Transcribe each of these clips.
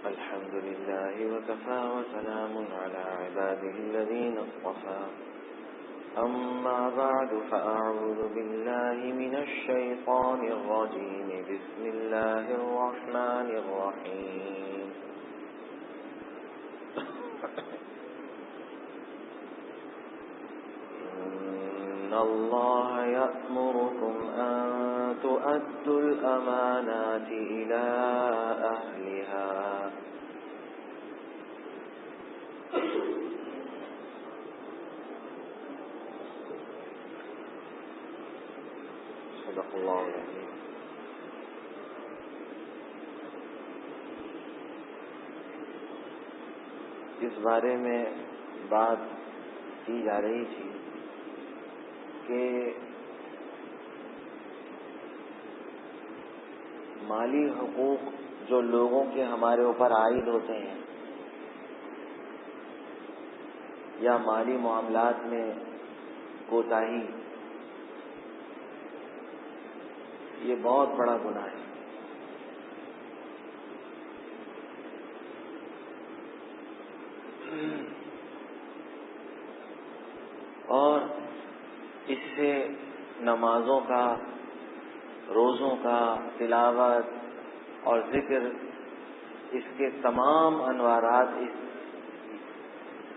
الحمد لله وكفى وسلام على عباده الذين اصطفى أما بعد فأعوذ بالله من الشيطان الرجيم بسم الله الرحمن الرحيم إن الله يأمركم أن تؤدوا الأمانات إلى أهلها صدق اللہ العظیم. اس بارے میں بات کی جا رہی تھی کہ مالی حقوق جو لوگوں کے ہمارے اوپر عائد ہوتے ہیں یا مالی معاملات میں کوتاہی، یہ بہت بڑا گناہ ہے. اور اس سے نمازوں کا، روزوں کا، تلاوت اور ذکر، اس کے تمام انوارات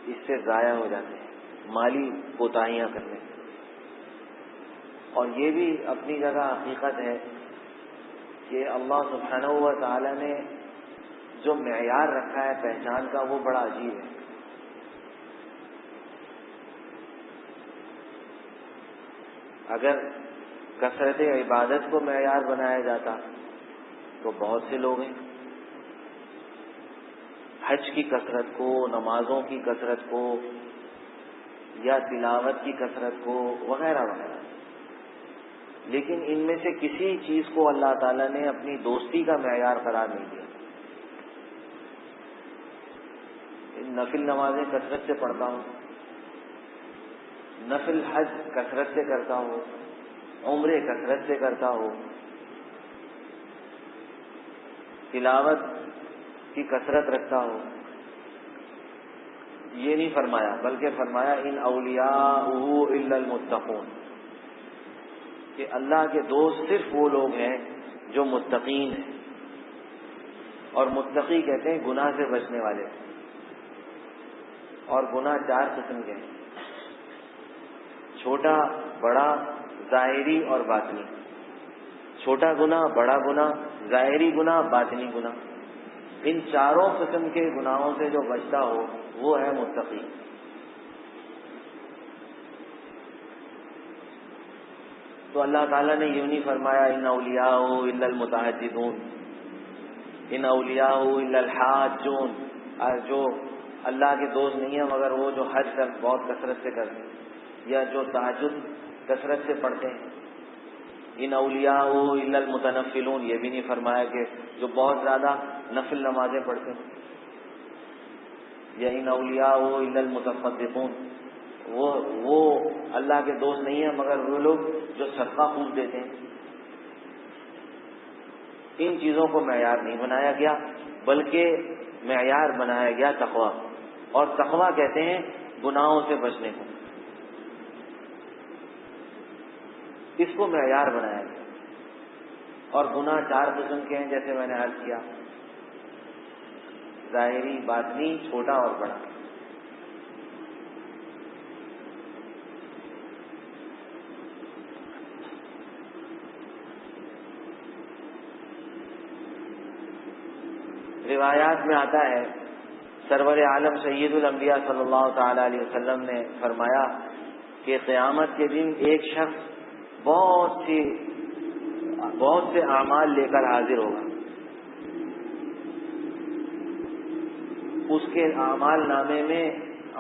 اس سے ضائع ہو جاتے ہیں مالی کوتاہیاں کرنے سے. اور یہ بھی اپنی جگہ حقیقت ہے کہ اللہ سبحانہ و تعالی نے جو معیار رکھا ہے پہچان کا، وہ بڑا عجیب ہے. اگر کثرت عبادت کو معیار بنایا جاتا تو بہت سے لوگ ہیں حج کی کثرت کو، نمازوں کی کثرت کو یا تلاوت کی کثرت کو وغیرہ وغیرہ، لیکن ان میں سے کسی چیز کو اللہ تعالیٰ نے اپنی دوستی کا معیار قرار نہیں دیا. نفل نمازیں کثرت سے پڑھتا ہوں، نفل حج کثرت سے کرتا ہوں، عمرے کثرت سے کرتا ہوں، تلاوت کی کثرت رکھتا ہوں، یہ نہیں فرمایا، بلکہ فرمایا ان اولیاءہ الا المتقون، کہ اللہ کے دوست صرف وہ لوگ ہیں جو متقین ہیں. اور متقی کہتے ہیں گناہ سے بچنے والے. اور گناہ 4 قسم کے ہیں: چھوٹا، بڑا، ظاہری اور باطنی. چھوٹا گناہ، بڑا گناہ، ظاہری گناہ، باطنی گناہ. ان 4 قسم کے گناہوں سے جو بچتا ہو وہ ہے متقی. تو اللہ تعالیٰ نے یوں نہیں فرمایا ان اولیاء الا المتعجدون، ان اولیاء الا الحاجون، جو اللہ کے دوست نہیں ہیں مگر وہ جو حج کر بہت کثرت سے کرتے ہیں یا جو تہجد کثرت سے پڑھتے ہیں. ان اولیاء الا المتنفلون، یہ بھی نہیں فرمایا کہ جو بہت زیادہ نفل نمازیں پڑھتے ہیں. یا ان اولیاء الا المتصدقون، وہ اللہ کے دوست نہیں ہیں مگر وہ لوگ جو صدقہ خوب دیتے ہیں. ان چیزوں کو معیار نہیں بنایا گیا، بلکہ معیار بنایا گیا تقویٰ. اور تقویٰ کہتے ہیں گناہوں سے بچنے کو، اس کو معیار بنایا گیا. اور گناہ 4 قسم کے ہیں جیسے میں نے عرض کیا: ظاہری، باطنی، چھوٹا اور بڑا. روایات میں آتا ہے سرور عالم سید الانبیاء صلی اللہ تعالی علیہ وسلم نے فرمایا کہ قیامت کے دن ایک شخص بہت سے اعمال لے کر حاضر ہوگا. اس کے اعمال نامے میں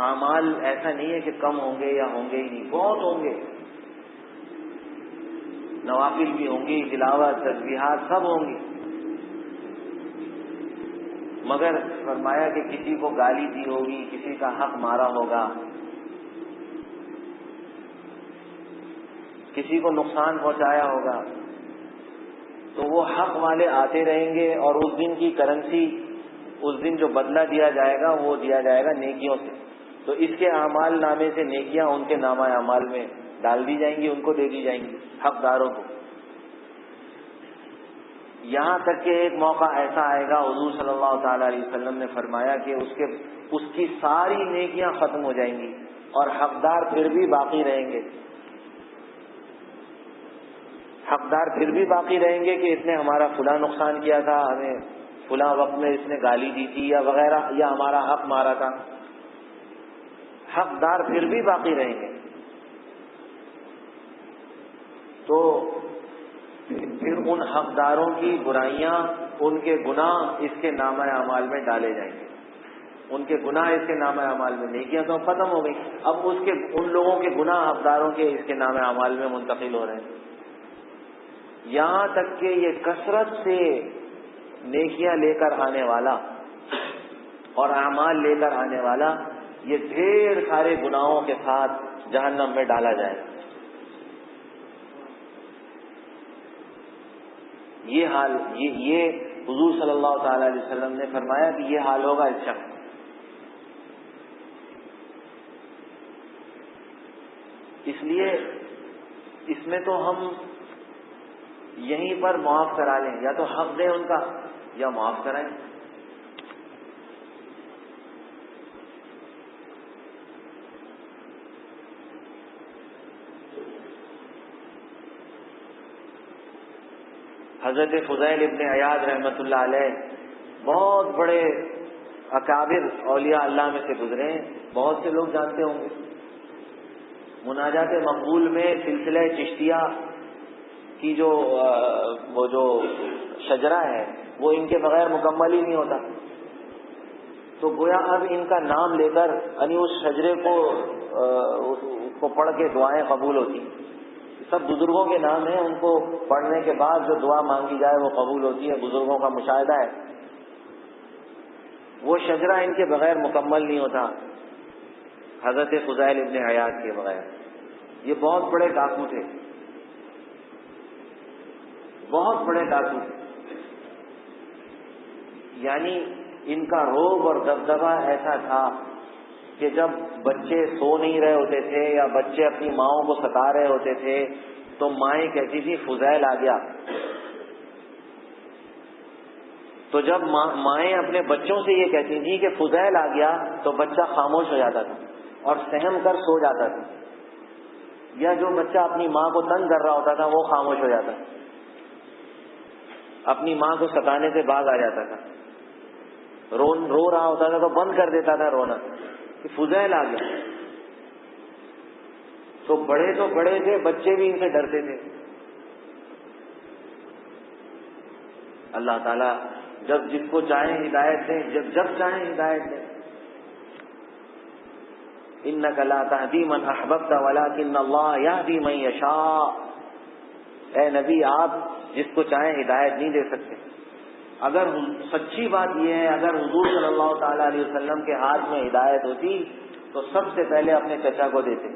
اعمال ایسا نہیں ہے کہ کم ہوں گے یا ہوں گے ہی نہیں، بہت ہوں گے. نوافل بھی ہوں گی، تلاوت، تسبیحات سب ہوں گی. مگر فرمایا کہ کسی کو گالی دی ہوگی، کسی کا حق مارا ہوگا، کسی کو نقصان پہنچایا ہوگا، تو وہ حق والے آتے رہیں گے اور اس دن کی کرنسی اس دن جو بدلہ دیا جائے گا وہ دیا جائے گا نیکیوں سے. تو اس کے اعمال نامے سے نیکیاں ان کے نامہ اعمال میں ڈال دی جائیں گی، ان کو دے دی جائیں گی، حقداروں کو. یہاں تک کہ ایک موقع ایسا آئے گا، حضور صلی اللہ تعالی علیہ وسلم نے فرمایا کہ اس کی ساری نیکیاں ختم ہو جائیں گی اور حقدار پھر بھی باقی رہیں گے. حقدار پھر بھی باقی رہیں گے کہ اس نے ہمارا فلاں نقصان کیا تھا، ہمیں فلاں وقت میں اس نے گالی دی تھی یا وغیرہ، یا ہمارا حق مارا تھا. حقدار پھر بھی باقی رہیں گے. تو پھر ان حقداروں کی برائیاں، ان کے گناہ اس کے نامہ اعمال میں ڈالے جائیں گے. ان کے گناہ اس کے نامہ اعمال میں، نیکیاں تو ختم ہو گئی، اب ان لوگوں کے گناہ حقداروں کے اس کے نامہ اعمال میں منتقل ہو رہے ہیں. یہاں تک کہ یہ کثرت سے نیکیاں لے کر آنے والا اور اعمال لے کر آنے والا، یہ ڈھیر سارے گناہوں کے ساتھ جہنم میں ڈالا جائے گا. یہ حال، یہ حضور صلی اللہ تعالی علیہ وسلم نے فرمایا کہ یہ حال ہوگا اس شخص. اس لیے اس میں تو ہم یہیں پر معاف کرا لیں، یا تو حق دیں ان کا یا معاف کرائیں. حضرت فضیل ابن عیاض رحمۃ اللہ علیہ بہت بڑے اکابر اولیاء اللہ میں سے گزرے ہیں، بہت سے لوگ جانتے ہوں گے. مناجات مقبول میں سلسلہ چشتیہ کی وہ جو شجرہ ہے وہ ان کے بغیر مکمل ہی نہیں ہوتا. تو گویا اب ان کا نام لے کر یعنی اس شجرے کو پڑھ کے دعائیں قبول ہوتی. سب بزرگوں کے نام ہیں، ان کو پڑھنے کے بعد جو دعا مانگی جائے وہ قبول ہوتی ہے. بزرگوں کا مشاہدہ ہے. وہ شجرہ ان کے بغیر مکمل نہیں ہوتا، حضرت فضیل ابن عیاض کے بغیر. یہ بہت بڑے ڈاکو تھے، بہت بڑے ڈاکو تھے. یعنی ان کا روب اور دبدبہ ایسا تھا کہ جب بچے سو نہیں رہے ہوتے تھے یا بچے اپنی ماؤں کو ستا رہے ہوتے تھے تو مائیں کہتی تھی فضیل آ گیا. تو جب مائیں اپنے بچوں سے یہ کہتی تھی کہ فضیل آ گیا تو بچہ خاموش ہو جاتا تھا اور سہم کر سو جاتا تھا. یا جو بچہ اپنی ماں کو تنگ کر رہا ہوتا تھا وہ خاموش ہو جاتا، اپنی ماں کو ستانے سے باز آ جاتا تھا. رو رہا ہوتا تھا تو بند کر دیتا تھا رونا کہ فضیل آ گیا. تو بڑے تھے، بچے بھی ان سے ڈرتے تھے. اللہ تعالیٰ جب جس کو چاہیں ہدایت دیں، جب چاہیں ہدایت دیں. انک لا تہدی من احببت ولکن اللہ یہدی من یشاء. اے نبی، آپ جس کو چاہیں ہدایت نہیں دے سکتے. اگر سچی بات یہ ہے، اگر حضور صلی اللہ تعالی علیہ وسلم کے ہاتھ میں ہدایت ہوتی تو سب سے پہلے اپنے چچا کو دیتے.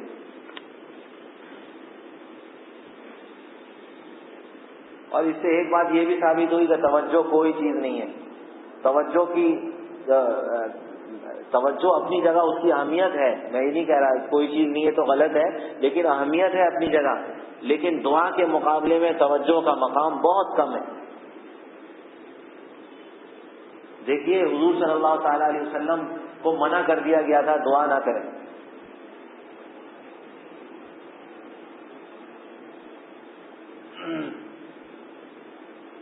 اور اس سے ایک بات یہ بھی ثابت ہوئی کہ توجہ کوئی چیز نہیں ہے. توجہ اپنی جگہ اس کی اہمیت ہے، میں یہ نہیں کہہ رہا کوئی چیز نہیں ہے تو غلط ہے، لیکن اہمیت ہے اپنی جگہ. لیکن دعا کے مقابلے میں توجہ کا مقام بہت کم ہے. دیکھیے حضور صلی اللہ تعالی علیہ وسلم کو منع کر دیا گیا تھا دعا نہ کریں.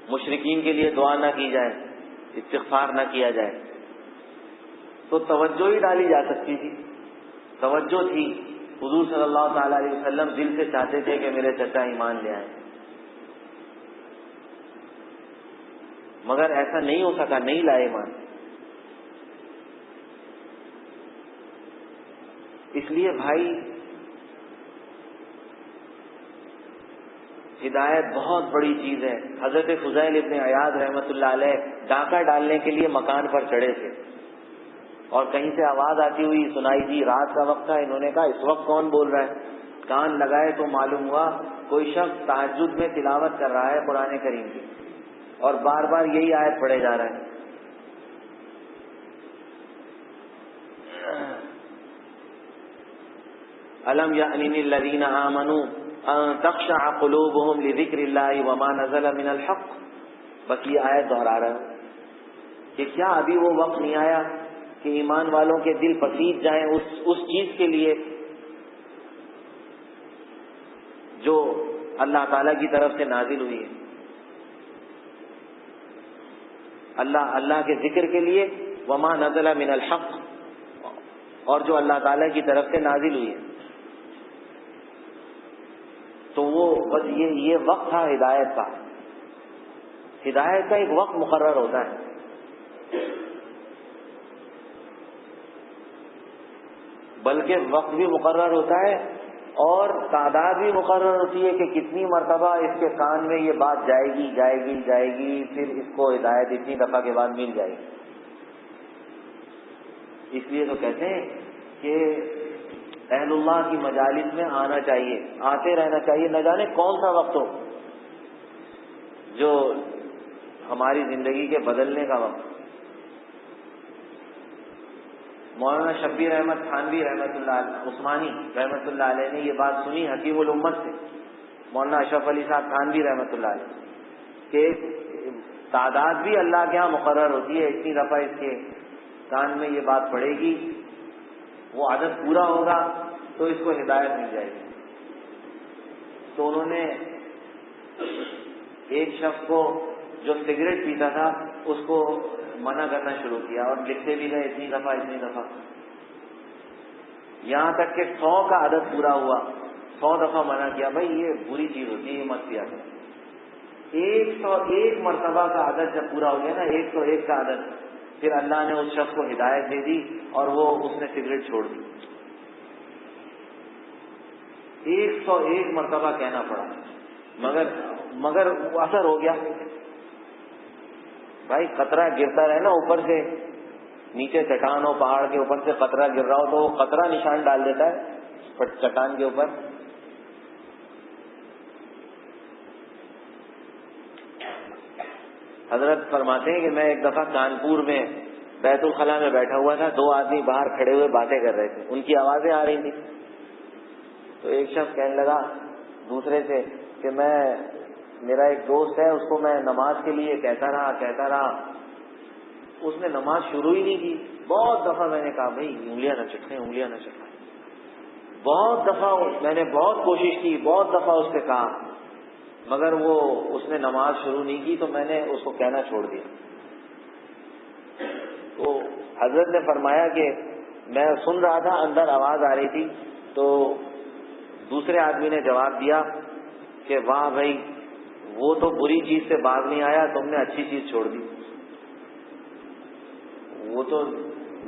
مشرکین کے لیے دعا نہ کی جائے، استغفار نہ کیا جائے. تو توجہ ہی ڈالی جا سکتی تھی، توجہ تھی. حضور صلی اللہ تعالی علیہ وسلم دل سے چاہتے تھے کہ میرے چچا ایمان لے آئیں، مگر ایسا نہیں ہو سکا، نہیں لائے ایمان. اس لیے بھائی ہدایت بہت بڑی چیز ہے. حضرت فضیل ابن عیاض رحمۃ اللہ علیہ ڈاکہ ڈالنے کے لیے مکان پر چڑھے تھے اور کہیں سے آواز آتی ہوئی سنائی دی. رات کا وقت تھا. انہوں نے کہا اس وقت کون بول رہا ہے؟ کان لگائے تو معلوم ہوا کوئی شخص تہجد میں تلاوت کر رہا ہے قرآن کریم کی اور بار بار یہی آیت پڑھے جا رہا ہے. الم یأن للذین آمنوا ان تخشع قلوبهم لذکر اللہ وما نزل من الحق. بس یہ آیت دہرا رہا ہے کہ کیا ابھی وہ وقت نہیں آیا کہ ایمان والوں کے دل پسیج جائیں اس چیز کے لیے جو اللہ تعالیٰ کی طرف سے نازل ہوئی ہے, اللہ کے ذکر کے لیے, وما نزل من الحق, اور جو اللہ تعالیٰ کی طرف سے نازل ہوئی ہے. تو وہ بس یہ وقت تھا ہدایت کا. ہدایت کا ایک وقت مقرر ہوتا ہے, بلکہ وقت بھی مقرر ہوتا ہے اور تعداد بھی مقرر ہوتی ہے کہ کتنی مرتبہ اس کے کان میں یہ بات جائے گی, پھر اس کو ہدایت اتنی دفعہ کے بعد مل جائے گی. اس لیے تو کہتے ہیں کہ اہل اللہ کی مجالس میں آنا چاہیے, آتے رہنا چاہیے. نہ جانے کون سا وقت ہو جو ہماری زندگی کے بدلنے کا وقت. مولانا شبیر احمد تھانوی رحمۃ اللہ عثمانی رحمۃ اللہ علیہ نے یہ بات سنی حکیم الامت سے, مولانا اشرف علی صاحب تھانوی رحمۃ اللہ علیہ, کہ تعداد بھی اللہ کے ہاں مقرر ہوتی ہے. اتنی دفعہ اس کے کان میں یہ بات پڑے گی, وہ عدد پورا ہوگا تو اس کو ہدایت مل جائے گی. تو انہوں نے ایک شخص کو جو سگریٹ پیتا تھا اس کو منع کرنا شروع کیا, اور لکھتے بھی گئے اتنی دفعہ, یہاں تک کہ 100 کا عدد پورا ہوا. 100 دفعہ منع کیا, بھائی یہ بری چیز ہوتی ہے, یہ مت پیا کرو. 101 مرتبہ کا عدد جب پورا ہو گیا نا, 101 کا عدد, پھر اللہ نے اس شخص کو ہدایت دے دی اور وہ اس نے سگریٹ چھوڑ دی. 101 مرتبہ کہنا پڑا, مگر اثر ہو گیا. بھائی قطرہ گرتا رہے نا اوپر سے, نیچے چٹان ہو, پہاڑ کے اوپر سے قطرہ گر رہا ہو تو وہ قطرہ نشان ڈال دیتا ہے چٹان کے اوپر. حضرت فرماتے ہیں کہ میں ایک دفعہ کانپور میں بیت الخلاء میں بیٹھا ہوا تھا, 2 آدمی باہر کھڑے ہوئے باتیں کر رہے تھے, ان کی آوازیں آ رہی تھی. تو ایک شخص کہنے لگا دوسرے سے کہ میرا ایک دوست ہے, اس کو میں نماز کے لیے کہتا رہا, اس نے نماز شروع ہی نہیں کی. بہت دفعہ میں نے کہا بھائی انگلیاں نہ چٹکائیں. بہت دفعہ میں نے بہت کوشش کی, بہت دفعہ اس سے کہا, مگر اس نے نماز شروع نہیں کی, تو میں نے اس کو کہنا چھوڑ دیا. تو حضرت نے فرمایا کہ میں سن رہا تھا, اندر آواز آ رہی تھی, تو دوسرے آدمی نے جواب دیا کہ واہ بھائی, وہ تو بری چیز سے باز نہیں آیا, تم نے اچھی چیز چھوڑ دی. وہ تو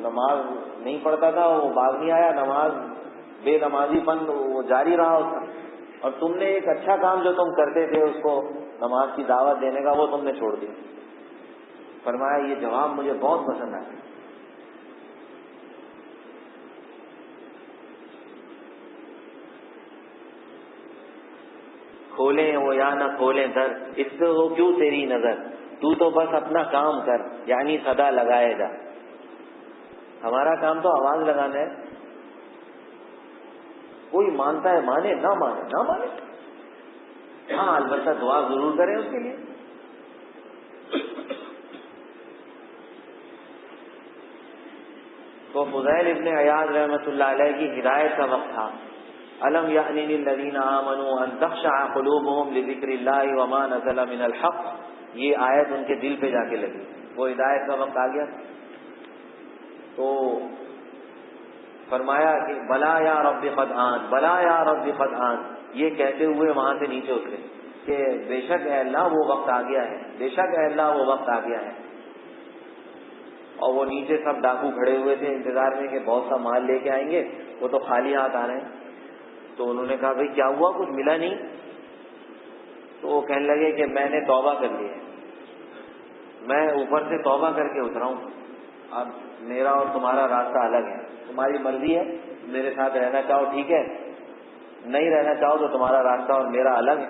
نماز نہیں پڑھتا تھا, وہ باز نہیں آیا, نماز بے نمازی پن وہ جاری رہا اس کا, اور تم نے ایک اچھا کام جو تم کرتے تھے اس کو نماز کی دعوت دینے کا, وہ تم نے چھوڑ دیا. فرمایا یہ جواب مجھے بہت پسند آیا. کھولیں وہ یا نہ کھولیں در, اس سے ہو کیوں تیری نظر, تو تو بس اپنا کام کر, یعنی صدا لگائے جا. ہمارا کام تو آواز لگانا ہے. کوئی مانتا ہے مانے, نہ مانے, ہاں البتہ دعا ضرور کریں اس کے لیے. تو فضیل ابن عیاض رحمۃ اللہ علیہ کی ہدایت کا وقت تھا. الم یأن للذین آمنوا ان تخشع قلوبهم لذکر اللہ وما نزل من الحق. یہ آیت ان کے دل پہ جا کے لگی, وہ ہدایت کا وقت آ گیا. تو فرمایا کہ بلا یا رب قد آن, یہ کہتے ہوئے وہاں سے نیچے اترے کہ بے شک اے اللہ وہ وقت آ گیا ہے. اور وہ نیچے سب ڈاکو کھڑے ہوئے تھے انتظار میں کہ بہت سا مال لے کے آئیں گے, وہ تو خالی ہاتھ آ رہے ہیں. تو انہوں نے کہا بھائی کیا ہوا, کچھ ملا نہیں؟ تو وہ کہنے لگے کہ میں نے توبہ کر لی ہے, میں اوپر سے توبہ کر کے اترا ہوں, اب میرا اور تمہارا راستہ الگ ہے, تمہاری مرضی ہے, میرے ساتھ رہنا چاہو ٹھیک ہے, نہیں رہنا چاہو تو تمہارا راستہ اور میرا الگ ہے.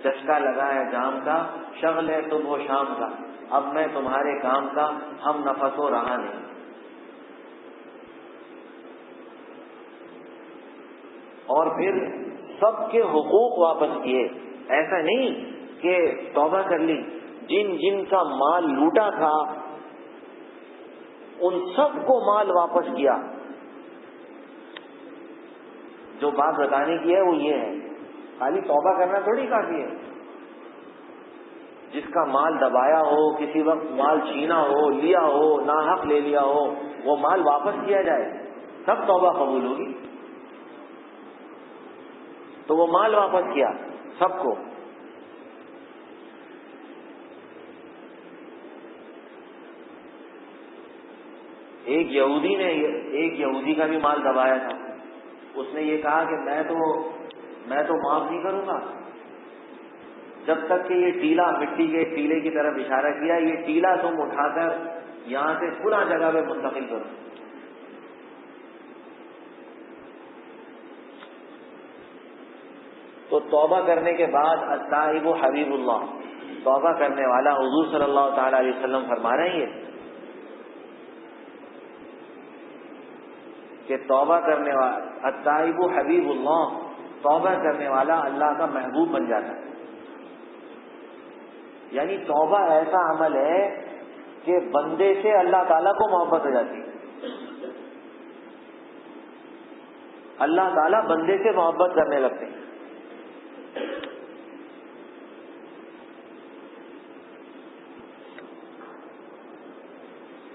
چسکا لگا ہے جام کا, شغل ہے صبح و شام کا, اب میں تمہارے کام کا ہم نفس و رہا نہیں. اور پھر سب کے حقوق واپس کیے. ایسا نہیں کہ توبہ کر لی، جن جن کا مال لوٹا تھا ان سب کو مال واپس کیا. جو بات بتانے کی ہے وہ یہ ہے، خالی توبہ کرنا تھوڑی کافی ہے. جس کا مال دبایا ہو، کسی وقت مال چھینا ہو، لیا ہو، ناحق لے لیا ہو، وہ مال واپس کیا جائے تب توبہ قبول ہوگی. تو وہ مال واپس کیا سب کو. ایک یہودی کا بھی مال دبایا تھا. اس نے یہ کہا کہ میں تو معاف نہیں کروں گا جب تک کہ یہ ٹیلا، مٹی کے ٹیلے کی طرف اشارہ کیا، یہ ٹیلا تم اٹھا کر یہاں سے پورا جگہ پہ منتقل کرو. تو توبہ کرنے کے بعد التائب حبیب اللہ، توبہ کرنے والا حضور صلی اللہ تعالی علیہ وسلم فرما رہے ہیں کہ توبہ کرنے والا التائب حبیب اللہ، توبہ کرنے والا اللہ کا محبوب بن جاتا ہے. یعنی توبہ ایسا عمل ہے کہ بندے سے اللہ تعالیٰ کو محبت ہو جاتی ہے. اللہ تعالیٰ بندے سے محبت کرنے لگتے ہیں.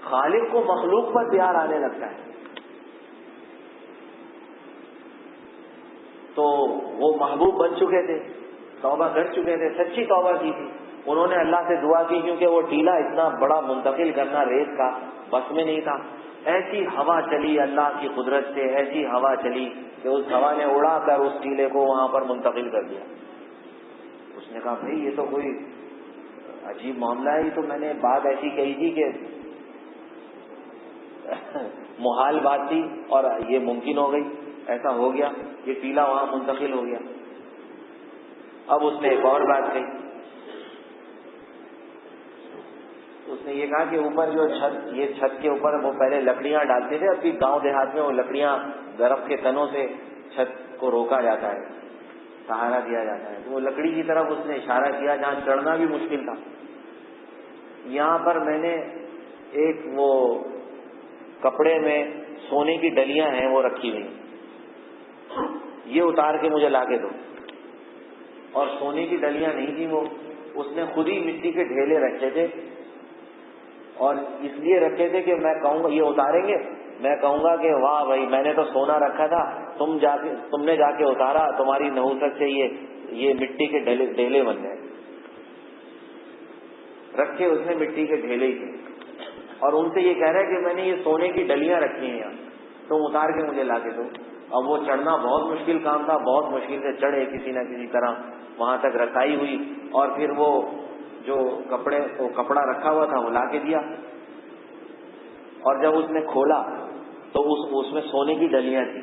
خالق کو مخلوق پر پیار آنے لگتا ہے. تو وہ محبوب بن چکے تھے، توبہ کر چکے تھے، سچی توبہ کی تھی. انہوں نے اللہ سے دعا کی کیونکہ وہ ٹیلا اتنا بڑا منتقل کرنا ریت کا بس میں نہیں تھا. ایسی ہوا چلی اللہ کی قدرت سے، ایسی ہوا چلی کہ اس ہوا نے اڑا کر اس ٹیلے کو وہاں پر منتقل کر دیا. اس نے کہا بھائی یہ تو کوئی عجیب معاملہ ہے، یہ تو میں نے بات ایسی کہی تھی کہ محال بات تھی اور یہ ممکن ہو گئی، ایسا ہو گیا، یہ ٹیلا وہاں منتقل ہو گیا. اب اس نے ایک اور بات کہی. اس نے یہ کہا کہ اوپر جو چھت کے اوپر وہ پہلے لکڑیاں ڈالتے تھے، اب بھی گاؤں دیہات میں وہ لکڑیاں درخت کے تنوں سے چھت کو روکا جاتا ہے، سہارا دیا جاتا ہے. تو وہ لکڑی کی طرف اس نے اشارہ کیا جہاں چڑھنا بھی مشکل تھا. یہاں پر میں نے ایک وہ کپڑے میں سونے کی ڈلیاں ہیں وہ رکھی ہوئی، یہ اتار کے مجھے لا کے دو. اور سونے کی ڈلیاں نہیں تھی، وہ اس نے خود ہی مٹی کے ڈھیلے رکھے تھے، اور اس لیے رکھے تھے کہ میں کہوں گا یہ اتاریں گے، میں کہوں گا کہ واہ بھائی میں نے تو سونا رکھا تھا، تم نے جا کے اتارا، تمہاری نحوست سے یہ مٹی کے ڈھیلے بن گئے. رکھے اس نے مٹی کے ڈھیلے ہی تھے، اور ان سے یہ کہہ رہا ہے کہ میں نے یہ سونے کی ڈلیاں رکھی ہیں یہاں، تم اتار کے مجھے لا کے دو. اب وہ چڑھنا بہت مشکل کام تھا، بہت مشکل سے چڑھے کسی نہ کسی طرح، وہاں تک رسائی ہوئی، اور پھر وہ جو کپڑا رکھا ہوا تھا وہ لا کے دیا. اور جب اس نے کھولا تو اس میں سونے کی ڈلیاں تھیں.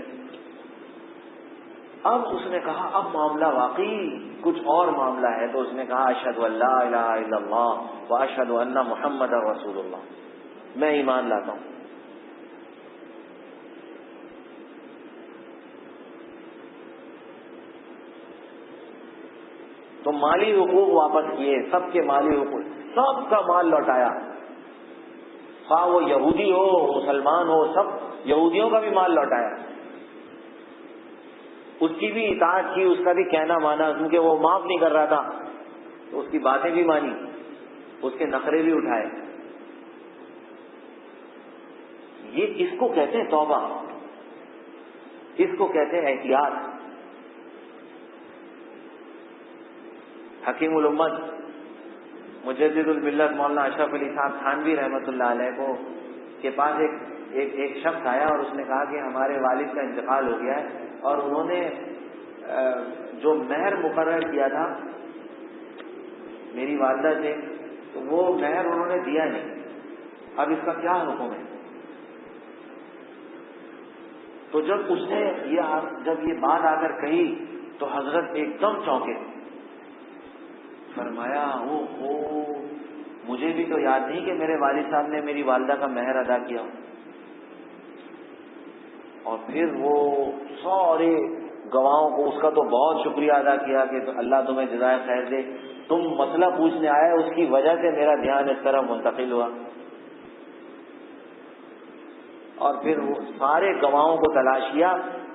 اب اس نے کہا اب معاملہ واقعی کچھ اور معاملہ ہے. تو اس نے کہا اشہد ان لا الہ الا اللہ واشہد ان محمد رسول اللہ، میں ایمان لاتا ہوں. تو مالی حقوق واپس کیے، سب کے مالی حقوق، سب کا مال لوٹایا، خواہ وہ یہودی ہو مسلمان ہو، سب یہودیوں کا بھی مال لوٹایا. اس کی بھی اطاعت کی، اس کا بھی کہنا مانا، کیونکہ وہ معاف نہیں کر رہا تھا تو اس کی باتیں بھی مانی، اس کے نخرے بھی اٹھائے. یہ اس کو کہتے ہیں توبہ، اس کو کہتے ہیں احتیاط. حکیم الامت مجدد الملت مولانا اشرف علی صاحب تھانوی رحمۃ اللہ علیہ کو کے پاس ایک شخص آیا اور اس نے کہا کہ ہمارے والد کا انتقال ہو گیا ہے، اور انہوں نے جو مہر مقرر کیا تھا میری والدہ سے، تو وہ مہر انہوں نے دیا نہیں، اب اس کا کیا حکم ہے؟ تو جب اس نے جب یہ بات آ کر کہی تو حضرت ایک دم چونکے، فرمایا مجھے بھی تو یاد نہیں کہ میرے والد صاحب نے میری والدہ کا مہر ادا کیا. اور پھر وہ سارے گواہوں کو اس کا تو بہت شکریہ ادا کیا کہ اللہ تمہیں جزائے خیر دے، تم مسئلہ پوچھنے آئے، اس کی وجہ سے میرا دھیان اس طرح منتقل ہوا. اور پھر وہ سارے گواہوں کو تلاش کیا.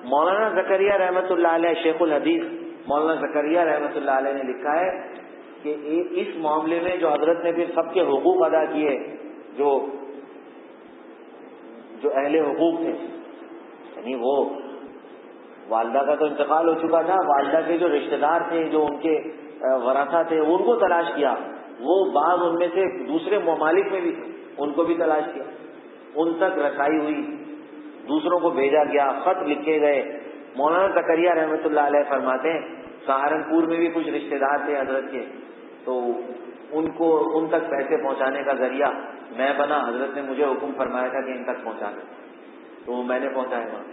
مولانا زکریا رحمۃ اللہ علیہ، شیخ الحدیث مولانا زکریا رحمۃ اللہ علیہ نے لکھا ہے کہ اس معاملے میں جو حضرت نے پھر سب کے حقوق ادا کیے، جو اہل حقوق تھے، یعنی وہ والدہ کا تو انتقال ہو چکا تھا، والدہ کے جو رشتہ دار تھے، جو ان کے ورثہ تھے، ان کو تلاش کیا. وہ بعض ان میں سے دوسرے ممالک میں بھی تھے، ان کو بھی تلاش کیا، ان تک رسائی ہوئی، دوسروں کو بھیجا گیا، خط لکھے گئے. مولانا زکریا رحمۃ اللہ علیہ فرماتے ہیں سہارنپور میں بھی کچھ رشتہ دار تھے حضرت کے، تو ان تک پیسے پہنچانے کا ذریعہ میں بنا. حضرت نے مجھے حکم فرمایا تھا کہ ان تک پہنچا دیں، تو میں نے پہنچایا وہاں.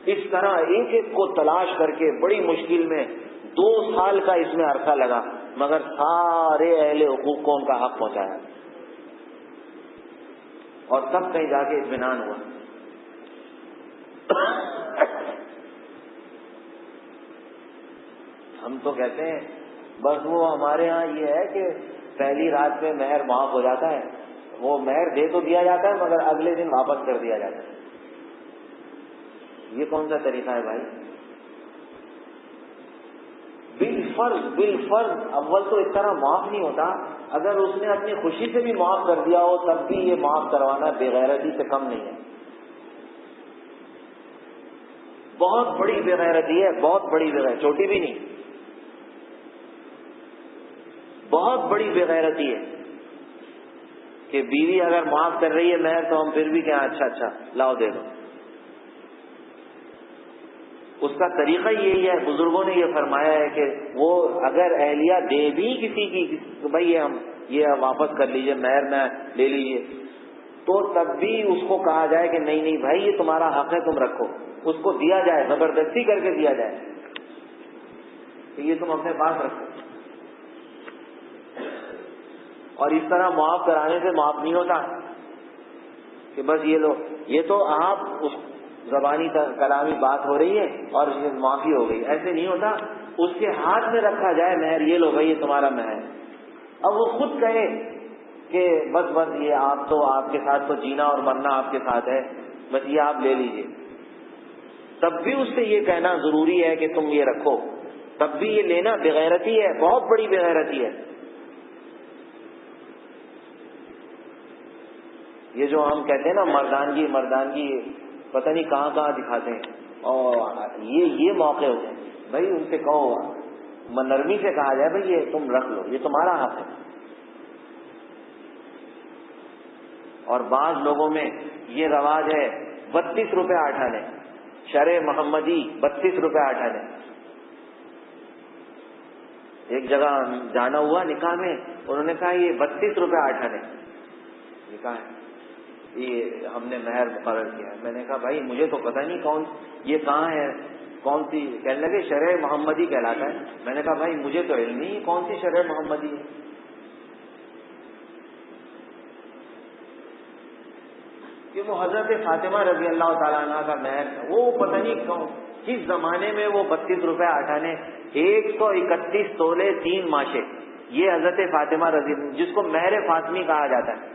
اس طرح ایک ایک کو تلاش کر کے بڑی مشکل میں 2 سال کا اس میں عرصہ لگا، مگر سارے اہل حقوق کو ان کا حق پہنچایا اور تب کہیں جا کے اطمینان ہوا. ہم تو کہتے ہیں بس وہ ہمارے ہاں یہ ہے کہ پہلی رات میں مہر معاف ہو جاتا ہے، وہ مہر دے تو دیا جاتا ہے مگر اگلے دن واپس کر دیا جاتا ہے. یہ کون سا طریقہ ہے بھائی؟ بالفرض اول تو اس طرح معاف نہیں ہوتا. اگر اس نے اپنی خوشی سے بھی معاف کر دیا ہو تب بھی یہ معاف کروانا بے غیرتی سے کم نہیں ہے. بہت بڑی بے غیرتی ہے، بہت بڑی بے غیرتی، چھوٹی بھی نہیں، بہت بڑی بے غیرتی ہے کہ بیوی اگر معاف کر رہی ہے مہر تو ہم پھر بھی کہیں اچھا لاؤ دے دو. اس کا طریقہ یہی ہے، بزرگوں نے یہ فرمایا ہے کہ وہ اگر اہلیہ دے بھی کسی کی بھائی یہ واپس کر لیجئے، مہر میں لے لیجئے، تو تب بھی اس کو کہا جائے کہ نہیں بھائی یہ تمہارا حق ہے، تم رکھو. اس کو دیا جائے، زبردستی کر کے دیا جائے کہ یہ تم اپنے پاس رکھو. اور اس طرح معاف کرانے سے معاف نہیں ہوتا کہ بس یہ لو، یہ تو آپ اس زبانی کلامی بات ہو رہی ہے اور اس میں معافی ہو گئی، ایسے نہیں ہوتا. اس کے ہاتھ میں رکھا جائے مہر، یہ لو بھائی یہ تمہارا مہر. اب وہ خود کہے کہ بس یہ آپ کے ساتھ تو جینا اور مرنا آپ کے ساتھ ہے، بس یہ آپ لے لیجئے، تب بھی اس سے یہ کہنا ضروری ہے کہ تم یہ رکھو، تب بھی یہ لینا بغیرتی ہے، بہت بڑی بغیرتی ہے. یہ جو ہم کہتے ہیں نا مردانگی پتہ نہیں کہاں دکھاتے ہیں، اور یہ موقع ہوتے ہیں. بھائی ان سے کہو، نرمی سے کہا جائے بھائی یہ تم رکھ لو، یہ تمہارا حق ہے. اور بعض لوگوں میں یہ رواج ہے 32 روپے آٹھانے، شرع محمدی 32 روپے آٹھانے. ایک جگہ جانا ہوا نکاح میں، انہوں نے کہا یہ 32 روپے آٹھانے نکاح ہے، یہ ہم نے مہر مقرر کیا ہے. میں نے کہا بھائی مجھے تو پتہ نہیں یہ کہاں ہے، کون سی، کہنے لگے شرع محمدی کہلاتا ہے. میں نے کہا بھائی مجھے تو علم نہیں کون سی شرع محمدی ہے. کہ وہ حضرت فاطمہ رضی اللہ تعالیٰ عنہ کا مہر، وہ پتہ نہیں کس زمانے میں وہ 32 روپے آٹھانے، 131 تولے 3 ماشے، یہ حضرت فاطمہ رضی اللہ، جس کو مہر فاطمی کہا جاتا ہے،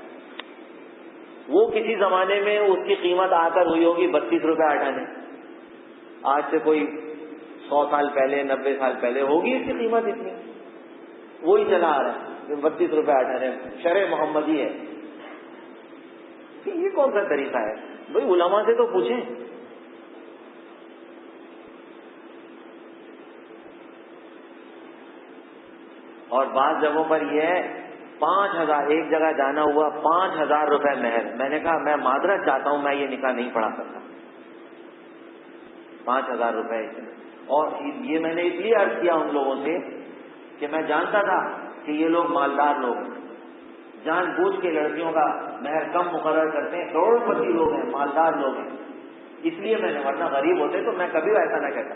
وہ کسی زمانے میں اس کی قیمت آ کر ہوئی ہوگی 32 روپے آٹھانے. آج سے کوئی 100 سال پہلے، 90 سال پہلے ہوگی اس کی قیمت اتنی، وہی چلا آ رہا ہے 32 روپے آٹھانے، شرع محمدی ہے. یہ کون سا طریقہ ہے بھائی؟ علماء سے تو پوچھیں. اور بعض جگہوں پر یہ ہے 5000، ایک جگہ جانا ہوا 5000 روپے مہر. میں نے کہا میں معذرت چاہتا ہوں، میں یہ نکاح نہیں پڑھا سکتا. 5000 روپے. اور یہ میں نے اس لیے عرض کیا ان لوگوں سے کہ میں جانتا تھا کہ یہ لوگ مالدار لوگ ہیں، جان بوجھ کے لڑکیوں کا مہر کم مقرر کرتے ہیں، کروڑ پتی لوگ ہیں، مالدار لوگ ہیں. اس لیے میں نے، ورنہ غریب ہوتے تو میں کبھی ایسا نہ کہتا.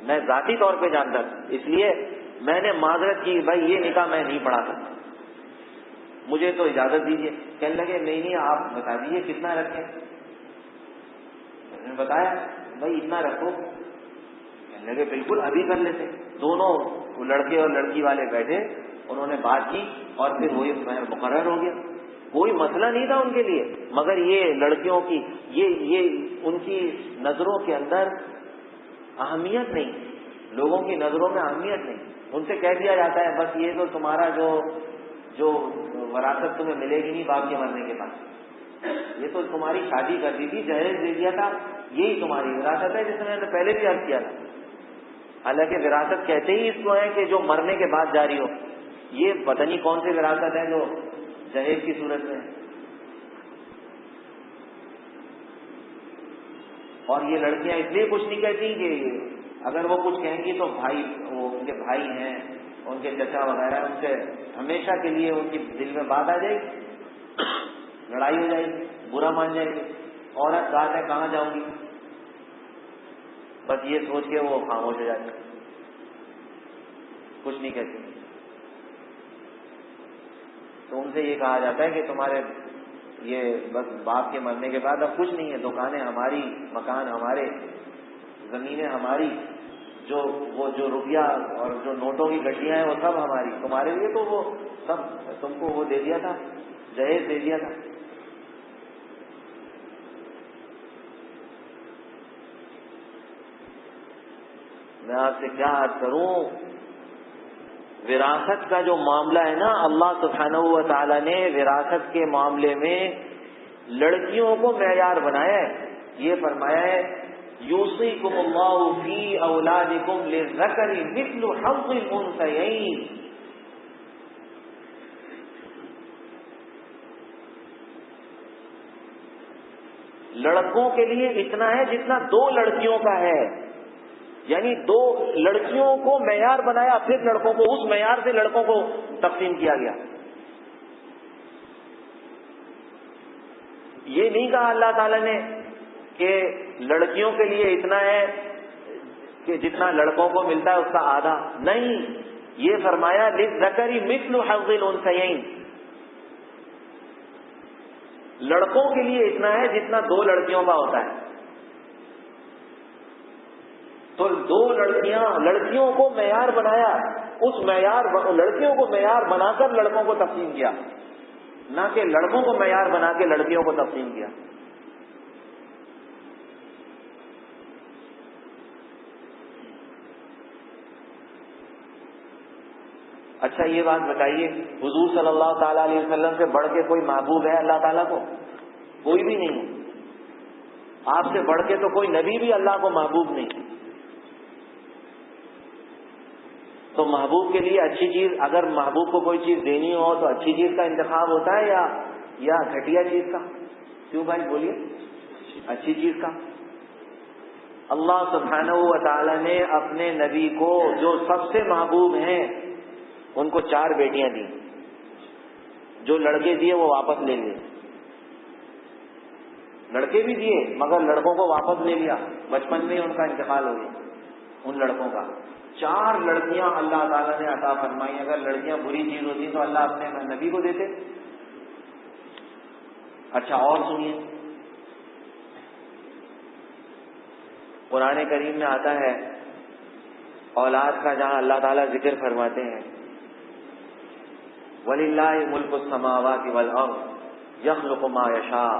میں ذاتی طور پہ جانتا تھا، اس لیے میں نے معذرت کی، بھائی یہ نکاح میں نہیں پڑھا سکتا، مجھے تو اجازت دیجیے. کہنے لگے نہیں آپ بتا دیجیے کتنا رکھیں. میں نے بتایا بھائی اتنا رکھو. کہنے لگے بالکل ابھی کر لیتے. دونوں لڑکے اور لڑکی والے بیٹھے, انہوں نے بات کی اور پھر وہی مہر مقرر ہو گیا. کوئی مسئلہ نہیں تھا ان کے لیے, مگر یہ لڑکیوں کی یہ ان کی نظروں کے اندر اہمیت نہیں, لوگوں کی نظروں میں اہمیت نہیں. ان سے کہہ دیا جاتا ہے بس یہ تو تمہارا جو وراثت تمہیں ملے گی نہیں باپ کے مرنے کے بعد, یہ تو تمہاری شادی کر دی تھی, جہیز دے دیا تھا, یہی تمہاری وراثت ہے, جس میں نے پہلے بھی عرض کیا تھا. حالانکہ وراثت کہتے ہی اس کو ہے کہ جو مرنے کے بعد جاری ہو. یہ پتہ نہیں کون سی وراثت ہے جو جہیز کی صورت میں ہے. اور یہ لڑکیاں اس لیے کچھ نہیں کہتی کہ اگر وہ کچھ کہیں گی تو بھائی, وہ ان کے بھائی ہیں, ان کے چچا وغیرہ, ان سے ہمیشہ کے لیے ان کی دل میں بات آ جائے گی, لڑائی ہو جائے گی, برا مان جائے گی. عورت ذات ہے کہاں جاؤں گی, بس یہ سوچ کے وہ خاموش ہو جاتی, کچھ نہیں کہتی. تو ان سے یہ کہا جاتا ہے کہ تمہارے یہ بس باپ کے مرنے کے بعد اب کچھ نہیں ہے, دکانیں ہماری, مکان ہمارے, زمینیں ہماری, جو روپیہ اور جو نوٹوں کی گٹیاں ہیں وہ سب ہماری, تمہارے لیے تو وہ سب تم کو وہ دے دیا تھا, جہیز دے دیا تھا. میں آپ سے کیا عرض کروں, وراثت کا جو معاملہ ہے نا, اللہ سبحانہ و تعالی نے وراثت کے معاملے میں لڑکیوں کو معیار بنایا ہے. یہ فرمایا ہے یوصیکم اللہ فی اولادکم للذکر مثل حظ الانثیین. لڑکوں کے لیے اتنا ہے جتنا دو لڑکیوں کا ہے, یعنی دو لڑکیوں کو معیار بنایا, پھر لڑکوں کو اس معیار سے لڑکوں کو تقسیم کیا گیا. یہ نہیں کہا اللہ تعالی نے کہ لڑکیوں کے لیے اتنا ہے کہ جتنا لڑکوں کو ملتا ہے اس کا آدھا, نہیں, یہ فرمایا للذکر مثل حظ الانثیین. لڑکوں کے لیے اتنا ہے جتنا دو لڑکیوں کا ہوتا ہے. تو دو لڑکیوں کو معیار بنایا, اس معیار لڑکیوں کو معیار بنا کر لڑکوں کو تقسیم کیا, نہ کہ لڑکوں کو معیار بنا کے لڑکیوں کو تقسیم کیا. اچھا یہ بات بتائیے, حضور صلی اللہ تعالی علیہ وسلم سے بڑھ کے کوئی محبوب ہے اللہ تعالیٰ کو؟ کوئی بھی نہیں. آپ سے بڑھ کے تو کوئی نبی بھی اللہ کو محبوب نہیں. تو محبوب کے لیے اچھی چیز, اگر محبوب کو کوئی چیز دینی ہو تو اچھی چیز کا انتخاب ہوتا ہے یا گھٹیا چیز کا؟ کیوں بھائی بولیے, اچھی چیز کا. اللہ سبحانہ و تعالی نے اپنے نبی کو جو سب سے محبوب ہیں ان کو 4 بیٹیاں دی, جو لڑکے دیے وہ واپس لے لیے. لڑکے بھی دیے مگر لڑکوں کو واپس لے لیا, بچپن میں ان کا انتقال ہو گیا ان لڑکوں کا. 4 لڑکیاں اللہ تعالیٰ نے عطا فرمائی. اگر لڑکیاں بری چیز ہوتی تو اللہ اپنے نبی کو دیتے. اچھا اور سنیے, قرآن کریم میں آتا ہے اولاد کا جہاں اللہ تعالیٰ ذکر فرماتے ہیں وَلِلَّهِ مُلْكُ السَّمَاوَاتِ وَالْأَرْضِ يَخْلُقُ مَا يَشَاءُ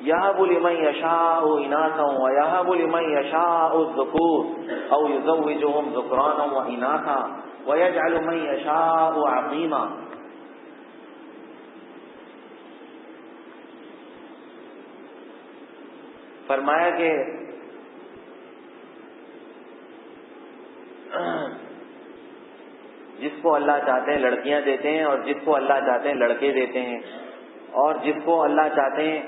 يَهَبُ لِمَن يَشَاءُ إِنَاثًا وَيَهَبُ لِمَن يَشَاءُ الذُّكُورَ أَوْ يُزَوِّجُهُمْ ذُكْرَانًا وَإِنَاثًا وَيَجْعَلُ مَن يَشَاءُ عَقِيمًا. فرمایا کہ جس کو اللہ چاہتے ہیں لڑکیاں دیتے ہیں اور جس کو اللہ چاہتے ہیں لڑکے دیتے ہیں, اور جس کو اللہ چاہتے ہیں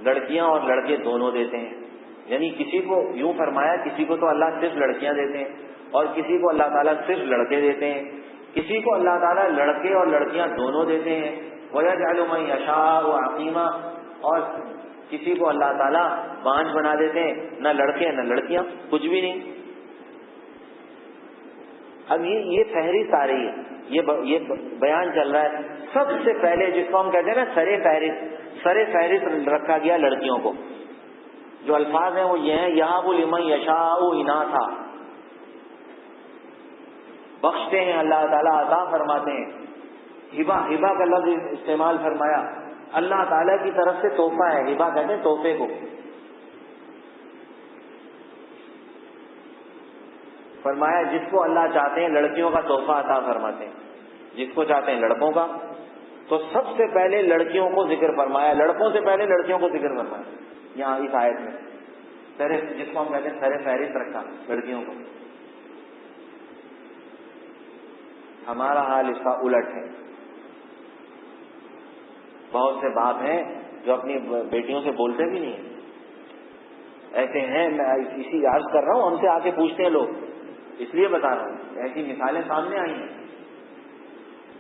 لڑکیاں اور لڑکے دونوں دیتے ہیں. یعنی کسی کو یوں فرمایا, کسی کو تو اللہ صرف لڑکیاں دیتے ہیں اور کسی کو اللہ تعالیٰ صرف لڑکے دیتے ہیں, کسی کو اللہ تعالیٰ لڑکے اور لڑکیاں دونوں دیتے ہیں. وَيَجْعَلُ مَن يَشَاءُ عَقِيمًا, اور کسی کو اللہ تعالیٰ بانجھ بنا دیتے ہیں, نہ لڑکے نہ لڑکیاں, کچھ بھی نہیں. اب یہ فہرست آ رہی ہے، یہ بیان چل رہا ہے. سب سے پہلے جس کو ہم کہتے ہیں نا سر فہرست رکھا گیا لڑکیوں کو. جو الفاظ ہیں وہ یہ ہیں، یہاب لمن یشاء اناثا، بخشتے ہیں اللہ تعالیٰ، عطا فرماتے ہیں. ہبا کا لفظ استعمال فرمایا، اللہ تعالیٰ کی طرف سے تحفہ ہے. ہبا کہتے ہیں تحفے کو. فرمایا جس کو اللہ چاہتے ہیں لڑکیوں کا تحفہ عطا فرماتے ہیں، جس کو چاہتے ہیں لڑکوں کا. تو سب سے پہلے لڑکیوں کو ذکر فرمایا، لڑکوں سے پہلے لڑکیوں کو ذکر فرمایا یہاں اس آیت میں. جس کو ہم کہتے ہیں سر فہرست رکھا لڑکیوں کو. ہمارا حال اس کا الٹ ہے. بہت سے باپ ہیں جو اپنی بیٹیوں سے بولتے بھی نہیں ہیں. ایسے ہیں، میں اسی عرض کر رہا ہوں، ہم سے آ کے پوچھتے ہیں لوگ، اس لیے بتا رہا ہوں، ایسی مثالیں سامنے آئی ہیں.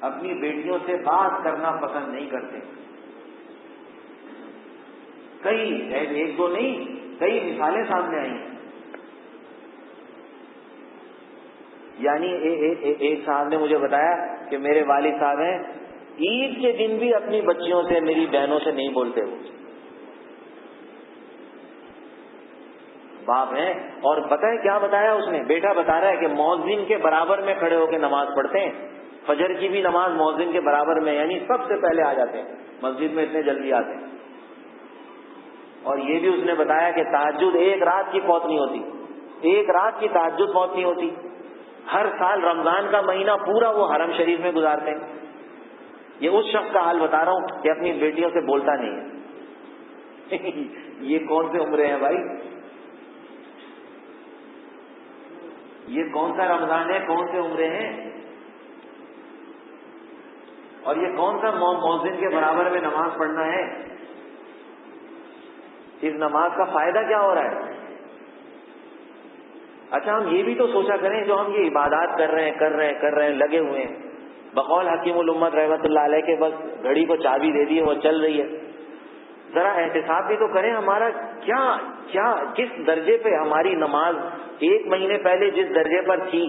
اپنی بیٹیوں سے بات کرنا پسند نہیں کرتے. کئی، ایک دو نہیں، کئی مثالیں سامنے آئی ہیں. یعنی ایک صاحب نے مجھے بتایا کہ میرے والد صاحب ہیں، عید کے دن بھی اپنی بچیوں سے، میری بہنوں سے نہیں بولتے. وہ باپ ہیں. اور پتہ ہے کیا بتایا اس نے؟ بیٹا بتا رہا ہے کہ مؤذن کے برابر میں کھڑے ہو کے نماز پڑھتے ہیں، فجر کی بھی نماز مؤذن کے برابر میں، یعنی سب سے پہلے آ جاتے ہیں مسجد میں، اتنے جلدی آتے ہیں. اور یہ بھی اس نے بتایا کہ تہجد ایک رات کی فوت نہیں ہوتی، ایک رات کی تہجد فوت نہیں ہوتی. ہر سال رمضان کا مہینہ پورا وہ حرم شریف میں گزارتے ہیں. یہ اس شخص کا حال بتا رہا ہوں کہ اپنی بیٹیوں سے بولتا نہیں ہے. یہ کون سے عمرے ہیں بھائی؟ یہ کون سا رمضان ہے؟ کون سے عمرے ہیں؟ اور یہ کون سا مؤذن کے برابر میں نماز پڑھنا ہے؟ اس نماز کا فائدہ کیا ہو رہا ہے؟ اچھا، ہم یہ بھی تو سوچا کریں، جو ہم یہ عبادات کر رہے ہیں لگے ہوئے ہیں، بقول حکیم الامت رحمۃ اللہ علیہ کے، بس گھڑی کو چابی دے دی ہے، وہ چل رہی ہے. ذرا احتساب بھی تو کریں، ہمارا کیا کس درجے پہ ہماری نماز ایک مہینے پہلے جس درجے پر تھی،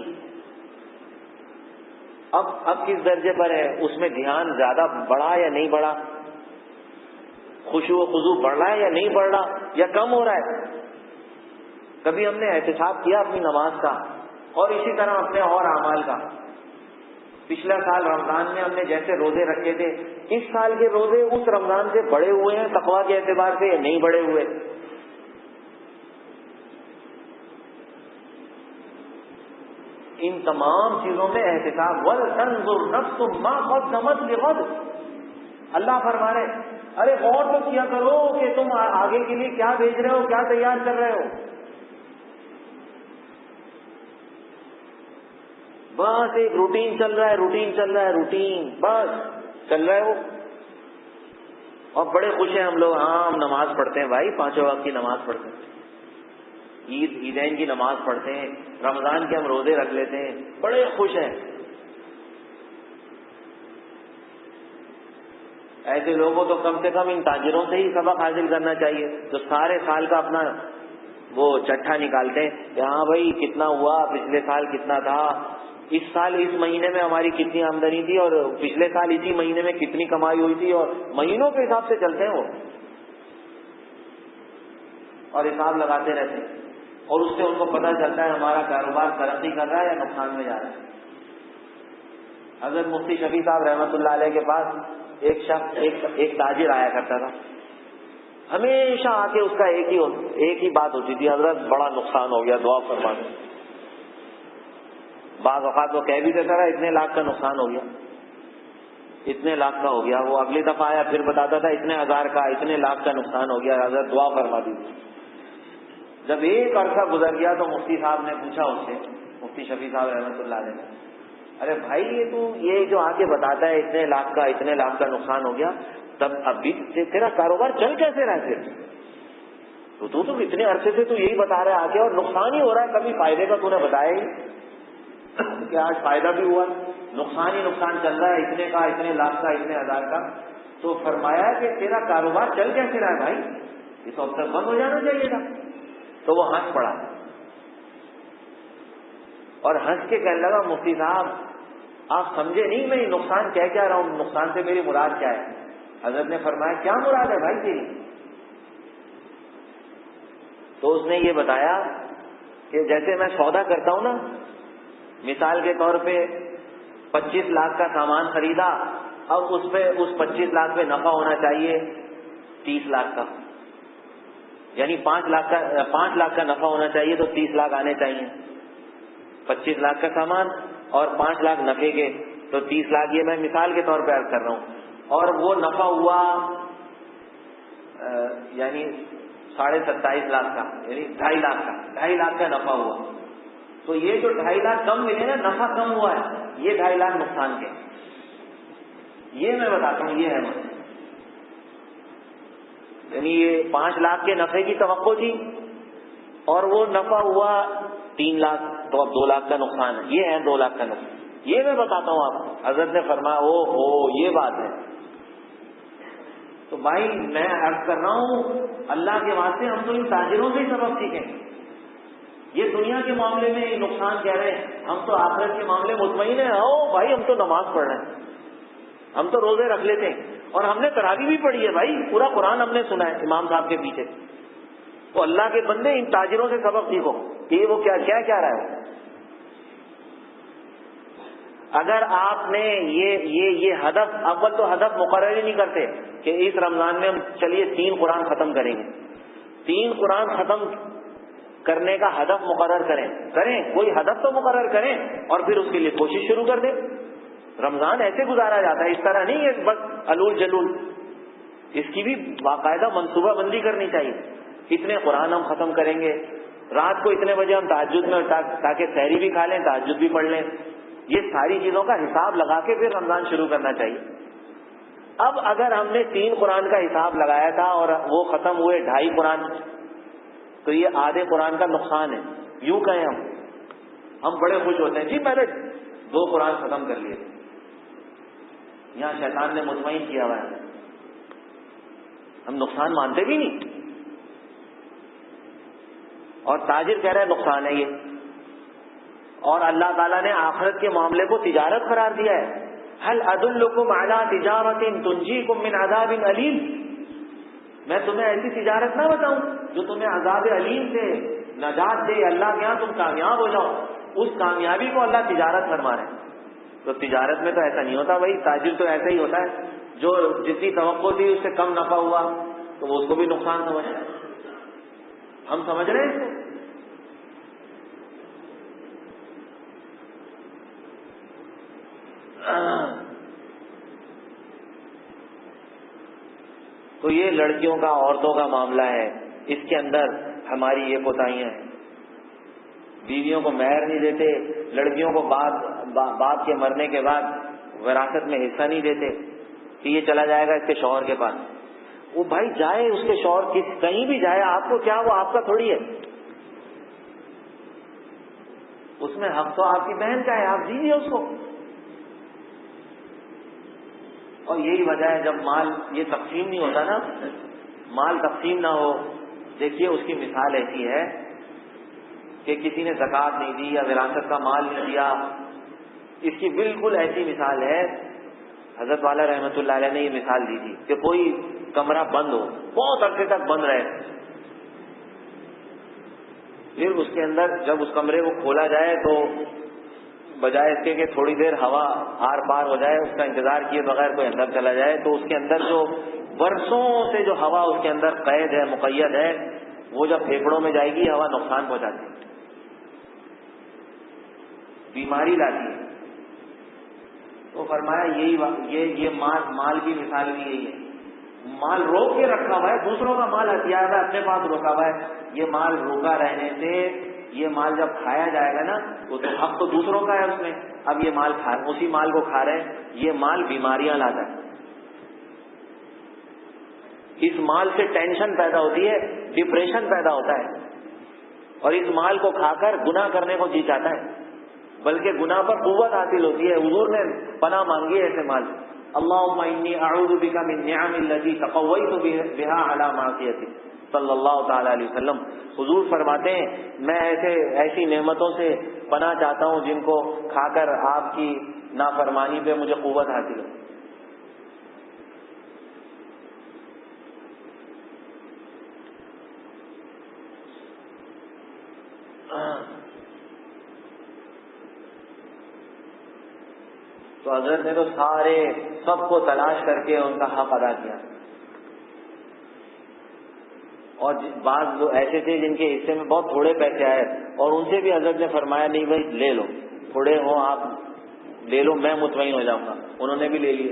اب کس درجے پر ہے؟ اس میں دھیان زیادہ بڑھا یا نہیں بڑھا؟ خشوع و خضوع بڑھ رہا ہے یا نہیں بڑھ رہا، یا کم ہو رہا ہے؟ کبھی ہم نے احتساب کیا اپنی نماز کا؟ اور اسی طرح اپنے اور اعمال کا. پچھلا سال رمضان میں ہم نے جیسے روزے رکھے تھے، اس سال کے روزے اس رمضان سے بڑے ہوئے ہیں تقویٰ کے اعتبار سے یا نہیں بڑے ہوئے؟ ان تمام چیزوں میں احتساب. وَلْتَنْظُرْ نَفْسٌ مَا قَدَّمَتْ لِغَدٍ. اللہ فرما رہے، ارے غور تو کیا کرو کہ تم آگے کے لیے کیا بھیج رہے ہو، کیا تیار کر رہے ہو. بس ایک روٹین چل رہا ہے، روٹین بس چل رہا ہے وہ. اور بڑے خوش ہیں ہم لوگ، ہاں ہم نماز پڑھتے ہیں بھائی، 5 وقت کی نماز پڑھتے ہیں، عیدین کی نماز پڑھتے ہیں، رمضان کے ہم روزے رکھ لیتے ہیں، بڑے خوش ہیں. ایسے لوگوں تو کم سے کم ان تاجروں سے ہی سبق حاصل کرنا چاہیے، جو سارے سال کا اپنا وہ چٹھا نکالتے ہیں کہ ہاں بھائی کتنا ہوا، پچھلے سال کتنا تھا، اس سال اس مہینے میں ہماری کتنی آمدنی تھی، اور پچھلے سال اسی مہینے میں کتنی کمائی ہوئی تھی، اور مہینوں کے حساب سے چلتے ہیں وہ، اور حساب لگاتے رہتے ہیں. اور اس سے ان کو پتہ چلتا ہے ہمارا کاروبار ترقی کر رہا ہے یا نقصان میں جا رہا ہے. حضرت مفتی شفیع صاحب رحمۃ اللہ علیہ کے پاس ایک شخص، ایک تاجر آیا کرتا تھا. ہمیشہ آ کے اس کا ایک ہی بات ہوتی تھی، حضرت بڑا نقصان ہو گیا، دعا فرما دیں. بعض اوقات وہ کہہ بھی دیتا تھا اتنے لاکھ کا نقصان ہو گیا، اتنے لاکھ کا ہو گیا. وہ اگلی دفعہ آیا پھر بتاتا تھا اتنے ہزار کا، اتنے لاکھ کا نقصان ہو گیا، حضرت دعا فرما دیجیے. جب ایک عرصہ گزر گیا تو مفتی صاحب نے پوچھا اس سے، مفتی شفیع صاحب رحمۃ اللہ علیہ نے، ارے بھائی یہ جو آ کے بتاتا ہے اتنے لاکھ کا نقصان ہو گیا، تب اب بھی تیرا کاروبار چل کیسے رہا ہے؟ پھر تو اتنے عرصے سے تو یہی بتا رہا ہے آ کے، اور نقصان ہی ہو رہا ہے، کبھی فائدے کا تو نے بتایا ہی کہ آج فائدہ بھی ہوا، نقصان ہی نقصان چل رہا ہے، اتنے کا، اتنے لاکھ کا، اتنے ہزار کا. تو فرمایا کہ تیرا کاروبار چل کیسے رہا ہے بھائی، یہ تو اب تک بند ہو جانا چاہیے تھا. تو وہ ہنس پڑا اور ہنس کے کہنے لگا مفتی صاحب آپ سمجھے نہیں میں نقصان کیا رہا ہوں, نقصان سے میری مراد کیا ہے. حضرت نے فرمایا کیا مراد ہے بھائی تیری؟ تو اس نے یہ بتایا کہ جیسے میں سودا کرتا ہوں نا, مثال کے طور پہ 25 لاکھ کا سامان خریدا, اب اس 25 لاکھ پہ نفع ہونا چاہیے 30 لاکھ کا, یعنی 5 لاکھ کا نفع ہونا چاہیے تو 30 لاکھ آنے چاہیے. 25 لاکھ کا سامان اور 5 لاکھ نفے کے تو 30 لاکھ, یہ میں مثال کے طور پہ عرض کر رہا ہوں. اور وہ نفع ہوا یعنی 27.5 لاکھ کا, یعنی 2.5 لاکھ کا نفع ہوا. تو یہ جو 2.5 لاکھ کم ملے نا, نفع کم ہوا ہے, یہ 2.5 لاکھ نقصان کے. یہ میں بتاتا ہوں, یہ ہے مسئلہ. یعنی یہ 5 لاکھ کے نفے کی توقع تھی اور وہ نفع ہوا 3 لاکھ, تو اب 2 لاکھ کا نقصان ہے. یہ ہے 2 لاکھ کا نفع. یہ میں بتاتا ہوں آپ. حضرت نے فرمایا او یہ بات ہے. تو بھائی میں عرض کر رہا ہوں اللہ کے واسطے ہم تو ان تاجروں سے ہی سبق سیکھیں. یہ دنیا کے معاملے میں نقصان کہہ رہے ہیں, ہم تو آخرت کے معاملے مطمئن ہیں. او بھائی ہم تو نماز پڑھ رہے ہیں, ہم تو روزے رکھ لیتے ہیں, اور ہم نے تراویح بھی پڑھی ہے بھائی, پورا قرآن ہم نے سنا ہے امام صاحب کے پیچھے. تو اللہ کے بندے ان تاجروں سے سبق سیکھو کہ وہ کیا رہا ہے. اگر آپ نے یہ ہدف, اول تو ہدف مقرر ہی نہیں کرتے کہ اس رمضان میں ہم چلیے 3 قرآن ختم کریں گے. 3 قرآن ختم کرنے کا ہدف مقرر کریں, کوئی ہدف تو مقرر کریں اور پھر اس کے لیے کوشش شروع کر دیں. رمضان ایسے گزارا جاتا ہے, اس طرح نہیں ہے بس الول جلول. اس کی بھی باقاعدہ منصوبہ بندی کرنی چاہیے. اتنے قرآن ہم ختم کریں گے, رات کو اتنے بجے ہم تہجد میں, تاکہ سحری بھی کھا لیں, تہجد بھی پڑھ لیں. یہ ساری چیزوں کا حساب لگا کے پھر رمضان شروع کرنا چاہیے. اب اگر ہم نے 3 قرآن کا حساب لگایا تھا اور وہ ختم ہوئے 2.5 قرآن, تو یہ آدھے قرآن کا نقصان ہے. یوں کہیں ہم بڑے خوش ہوتے ہیں جی میں نے 2 قرآن ختم کر لیے. یہاں شیطان نے مطمئن کیا ہوا ہے, ہم نقصان مانتے بھی نہیں. اور تاجر کہہ رہے ہیں نقصان ہے یہ. اور اللہ تعالیٰ نے آخرت کے معاملے کو تجارت قرار دیا ہے. هل ادلکم علی تجارت تنجیکم من عذاب علیم, میں تمہیں ایسی تجارت نہ بتاؤں جو تمہیں عذاب علیم سے نجات دے, اللہ کے یہاں تم کامیاب ہو جاؤ. اس کامیابی کو اللہ تجارت فرما رہے ہیں. تو تجارت میں تو ایسا نہیں ہوتا بھائی, تاجر تو ایسا ہی ہوتا ہے جو جتنی توقع تھی اس سے کم نفع ہوا تو وہ اس کو بھی نقصان سمجھتا ہے. ہم سمجھ رہے ہیں اس کو. تو یہ لڑکیوں کا, عورتوں کا معاملہ ہے. اس کے اندر ہماری یہ کوتاہیاں ہیں. بیویوں کو مہر نہیں دیتے, لڑکیوں کو باپ کے مرنے کے بعد وراثت میں حصہ نہیں دیتے کہ یہ چلا جائے گا اس کے شوہر کے پاس. وہ بھائی جائے اس کے شوہر کہیں بھی جائے, آپ کو کیا, وہ آپ کا تھوڑی ہے. اس میں حق تو آپ کی بہن کا ہے, آپ دیجیے اس کو. اور یہی وجہ ہے جب مال یہ تقسیم نہیں ہوتا نا, مال تقسیم نہ ہو. دیکھیے اس کی مثال ایسی ہے کہ کسی نے زکوٰۃ نہیں دی یا وراثت کا مال نہیں دیا. اس کی بالکل ایسی مثال ہے, حضرت والا رحمۃ اللہ علیہ نے یہ مثال دی تھی کہ کوئی کمرہ بند ہو, بہت عرصے تک بند رہے, پھر اس کے اندر جب اس کمرے کو کھولا جائے تو بجائے اس کے کہ تھوڑی دیر ہوا آر پار ہو جائے, اس کا انتظار کیے بغیر کوئی اندر چلا جائے, تو اس کے اندر جو برسوں سے جو ہوا اس کے اندر قید ہے, مقید ہے, وہ جب پھیپھڑوں میں جائے گی ہوا نقصان پہنچاتی ہے, بیماری لاتی ہے. تو فرمایا یہ مال کی مثال بھی یہی ہے. مال روک کے رکھا ہوا ہے, دوسروں کا مال ہتھیار ہے, اپنے پاس روکا ہوا ہے. یہ مال روکا رہنے سے یہ مال جب کھایا جائے گا نا, وہ تو حق تو دوسروں کا ہے اس میں. اب یہ مال اسی مال کو کھا رہے ہیں, یہ مال بیماریاں لاتا ہے. اس مال سے ٹینشن پیدا ہوتی ہے, ڈپریشن پیدا ہوتا ہے, اور اس مال کو کھا کر گناہ کرنے کو جی چاہتا ہے, بلکہ گناہ پر قوت حاصل ہوتی ہے. حضور نے پناہ مانگی ہے ایسے مال. اللہم انی اعوذ بک من نعم التي تقویت بها علی معصیتک. صلی اللہ تعالی علیہ وسلم. حضور فرماتے ہیں میں ایسی نعمتوں سے پناہ چاہتا ہوں جن کو کھا کر آپ کی نافرمانی پہ مجھے قوت حاصل ہو. تو حضرت نے تو سب کو تلاش کر کے ان کا حق ادا کیا. اور بعض لوگ ایسے تھے جن کے حصے میں بہت تھوڑے پیسے آئے اور ان سے بھی حضرت نے فرمایا نہیں بھائی لے لو، تھوڑے ہوں آپ لے لو، میں مطمئن ہو جاؤں گا. انہوں نے بھی لے لیے،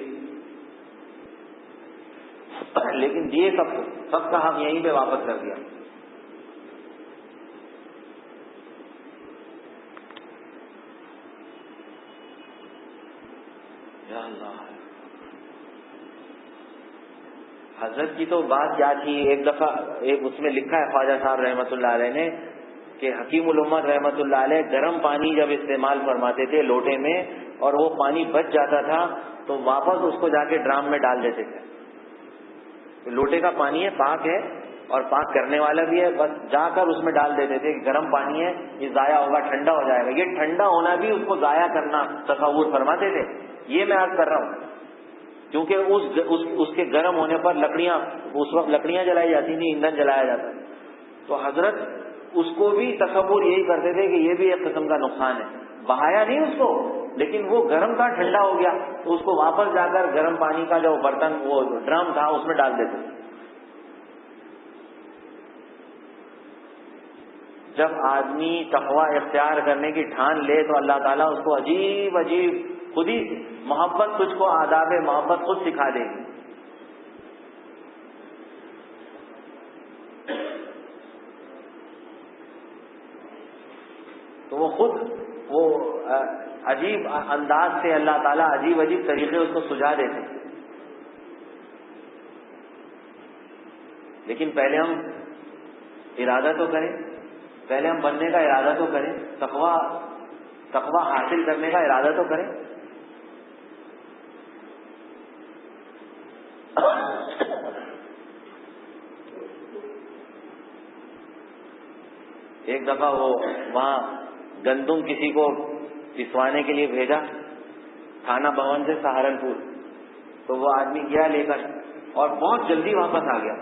لیکن دیے سب کا حق یہیں پہ واپس کر دیا. یا اللہ، حضرت کی تو بات کیا تھی. ایک دفعہ اس میں لکھا ہے خواجہ صاحب رحمۃ اللہ علیہ نے کہ حکیم الامت رحمۃ اللہ علیہ گرم پانی جب استعمال فرماتے تھے لوٹے میں اور وہ پانی بچ جاتا تھا تو واپس اس کو جا کے ڈرام میں ڈال دیتے تھے. لوٹے کا پانی ہے، پاک ہے اور پاک کرنے والا بھی ہے، بس جا کر اس میں ڈال دیتے تھے کہ گرم پانی ہے یہ ضائع ہوگا، ٹھنڈا ہو جائے گا. یہ ٹھنڈا ہونا بھی اس کو ضائع کرنا تصور فرماتے تھے. یہ میں عرض کر رہا ہوں کیونکہ اس کے گرم ہونے پر لکڑیاں، اس وقت لکڑیاں جلائی جاتی تھیں، ایندھن جلایا جاتا. تو حضرت اس کو بھی تصور یہی کرتے تھے کہ یہ بھی ایک قسم کا نقصان ہے. بہایا نہیں اس کو، لیکن وہ گرم تھا، ٹھنڈا ہو گیا تو اس کو واپس جا کر گرم پانی کا جو برتن وہ ڈرم تھا اس میں ڈال دیتے. جب آدمی تقوی اختیار کرنے کی ٹھان لے تو اللہ تعالیٰ اس کو عجیب عجیب خود ہی محبت، تجھ کو آداب محبت خود سکھا دے گی. تو وہ خود وہ عجیب انداز سے اللہ تعالیٰ عجیب عجیب طریقے اس کو سجھا دیتے. لیکن پہلے ہم ارادہ تو کریں، پہلے ہم بننے کا ارادہ تو کریں، تقوی حاصل کرنے کا ارادہ تو کریں. ایک دفعہ وہ وہاں گندم کسی کو پسوانے کے لیے بھیجا تھانہ بھون سے سہارنپور، تو وہ آدمی گیا لے کر اور بہت جلدی واپس آ گیا.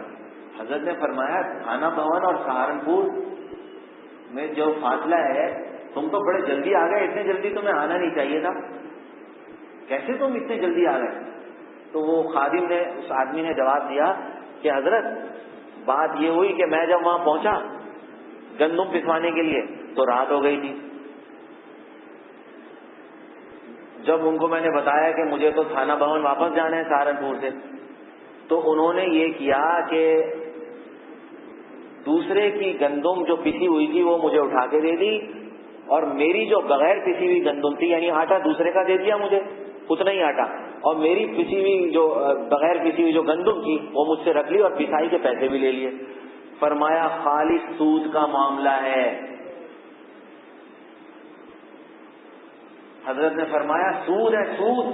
حضرت نے فرمایا تھانہ بھون اور سہارنپور میں جو فاصلہ ہے تم تو بڑے جلدی آ گئے، اتنے جلدی تمہیں آنا نہیں چاہیے تھا، کیسے تم اتنے جلدی آ گئے؟ تو وہ خادم نے، اس آدمی نے جواب دیا کہ حضرت بات یہ ہوئی کہ میں جب وہاں پہنچا گندم پسوانے کے لیے تو رات ہو گئی تھی. جب ان کو میں نے بتایا کہ مجھے تو تھانہ بھون واپس جانا ہے سہارنپور سے، تو انہوں نے یہ کیا کہ دوسرے کی گندم جو پسی ہوئی تھی وہ مجھے اٹھا کے دے دی اور میری جو بغیر پسی ہوئی گندم تھی، یعنی آٹا دوسرے کا دے دیا مجھے اتنا ہی آٹا، اور میری پسی ہوئی جو بغیر پسی ہوئی جو گندم تھی وہ مجھ سے رکھ لی اور پسائی کے پیسے بھی لے لیے. فرمایا خالص سود کا معاملہ ہے. حضرت نے فرمایا سود ہے، سود.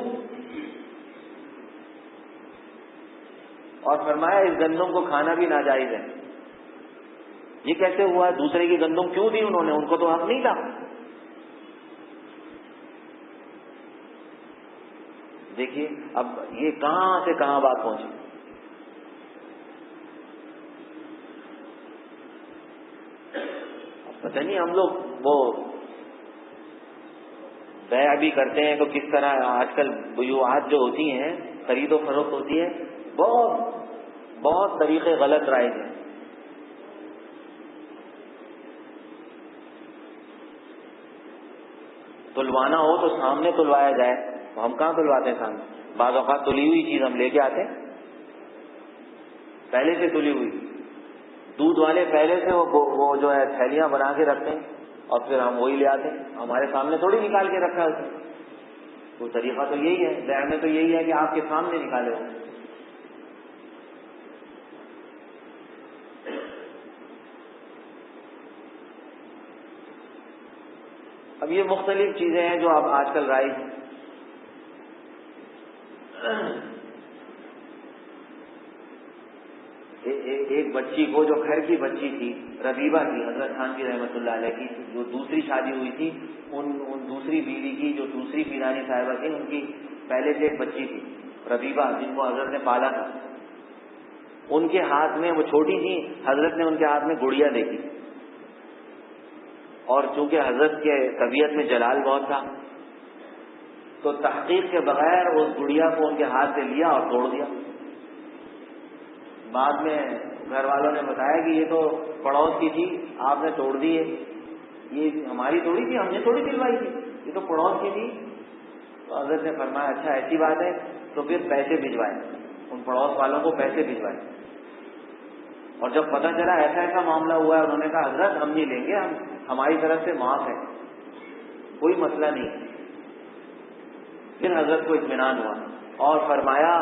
اور فرمایا اس گندم کو کھانا بھی ناجائز ہے. یہ کیسے ہوا؟ دوسرے کی گندم کیوں دی انہوں نے؟ ان کو تو حق نہیں تھا. دیکھیے اب یہ کہاں سے کہاں بات پہنچی. پتہ نہیں ہم لوگ وہ بیع بھی کرتے ہیں تو کس طرح آج کل بیوعات جو ہوتی ہیں، خرید و فروخت ہوتی ہے، بہت طریقے غلط رائج ہیں. تلوانا ہو تو سامنے تلوایا جائے، ہم کہاں تلواتے ہیں سامنے؟ بعض اوقات تلی ہوئی چیز ہم لے کے آتے ہیں، پہلے سے تلی ہوئی. دودھ والے پہلے سے وہ جو ہے تھیلیاں بنا کے رکھتے ہیں اور پھر ہم وہی لے آتے ہیں. ہمارے سامنے تھوڑی نکال کے رکھا ہے. وہ طریقہ تو یہی ہے، بیع میں تو یہی ہے کہ آپ کے سامنے نکالے ہوں. اب یہ مختلف چیزیں ہیں جو اب آج کل رائج ہیں. ایک بچی کو جو گھر کی بچی تھی، ربیبہ کی، حضرت تھانوی رحمۃ اللہ علیہ کی جو دوسری شادی ہوئی تھی، ان دوسری بیوی کی جو دوسری پیرانی صاحبہ تھی، ان کی پہلے سے ایک بچی تھی ربیبہ، جن کو حضرت نے پالا تھا. ان کے ہاتھ میں، وہ چھوٹی تھی، حضرت نے ان کے ہاتھ میں گڑیا دیکھی، اور چونکہ حضرت کے طبیعت میں جلال بہت تھا تو تحقیق کے بغیر اس گڑیا کو ان کے ہاتھ سے لیا اور توڑ دیا. بعد میں گھر والوں نے بتایا کہ یہ تو پڑوس کی تھی، آپ نے توڑ دی ہے. یہ ہماری توڑی تھی، ہم نے تھوڑی دلوائی تھی، یہ تو پڑوس کی تھی. تو حضرت نے فرمایا اچھا ایسی بات ہے، تو پھر پیسے بھجوائے، ان پڑوس والوں کو پیسے بھجوائے. اور جب پتہ چلا ایسا ایسا معاملہ ہوا ہے، انہوں نے کہا حضرت ہم نہیں لیں گے، ہماری طرف سے معاف ہے، کوئی مسئلہ نہیں. پھر حضرت کو اطمینان ہوا اور فرمایا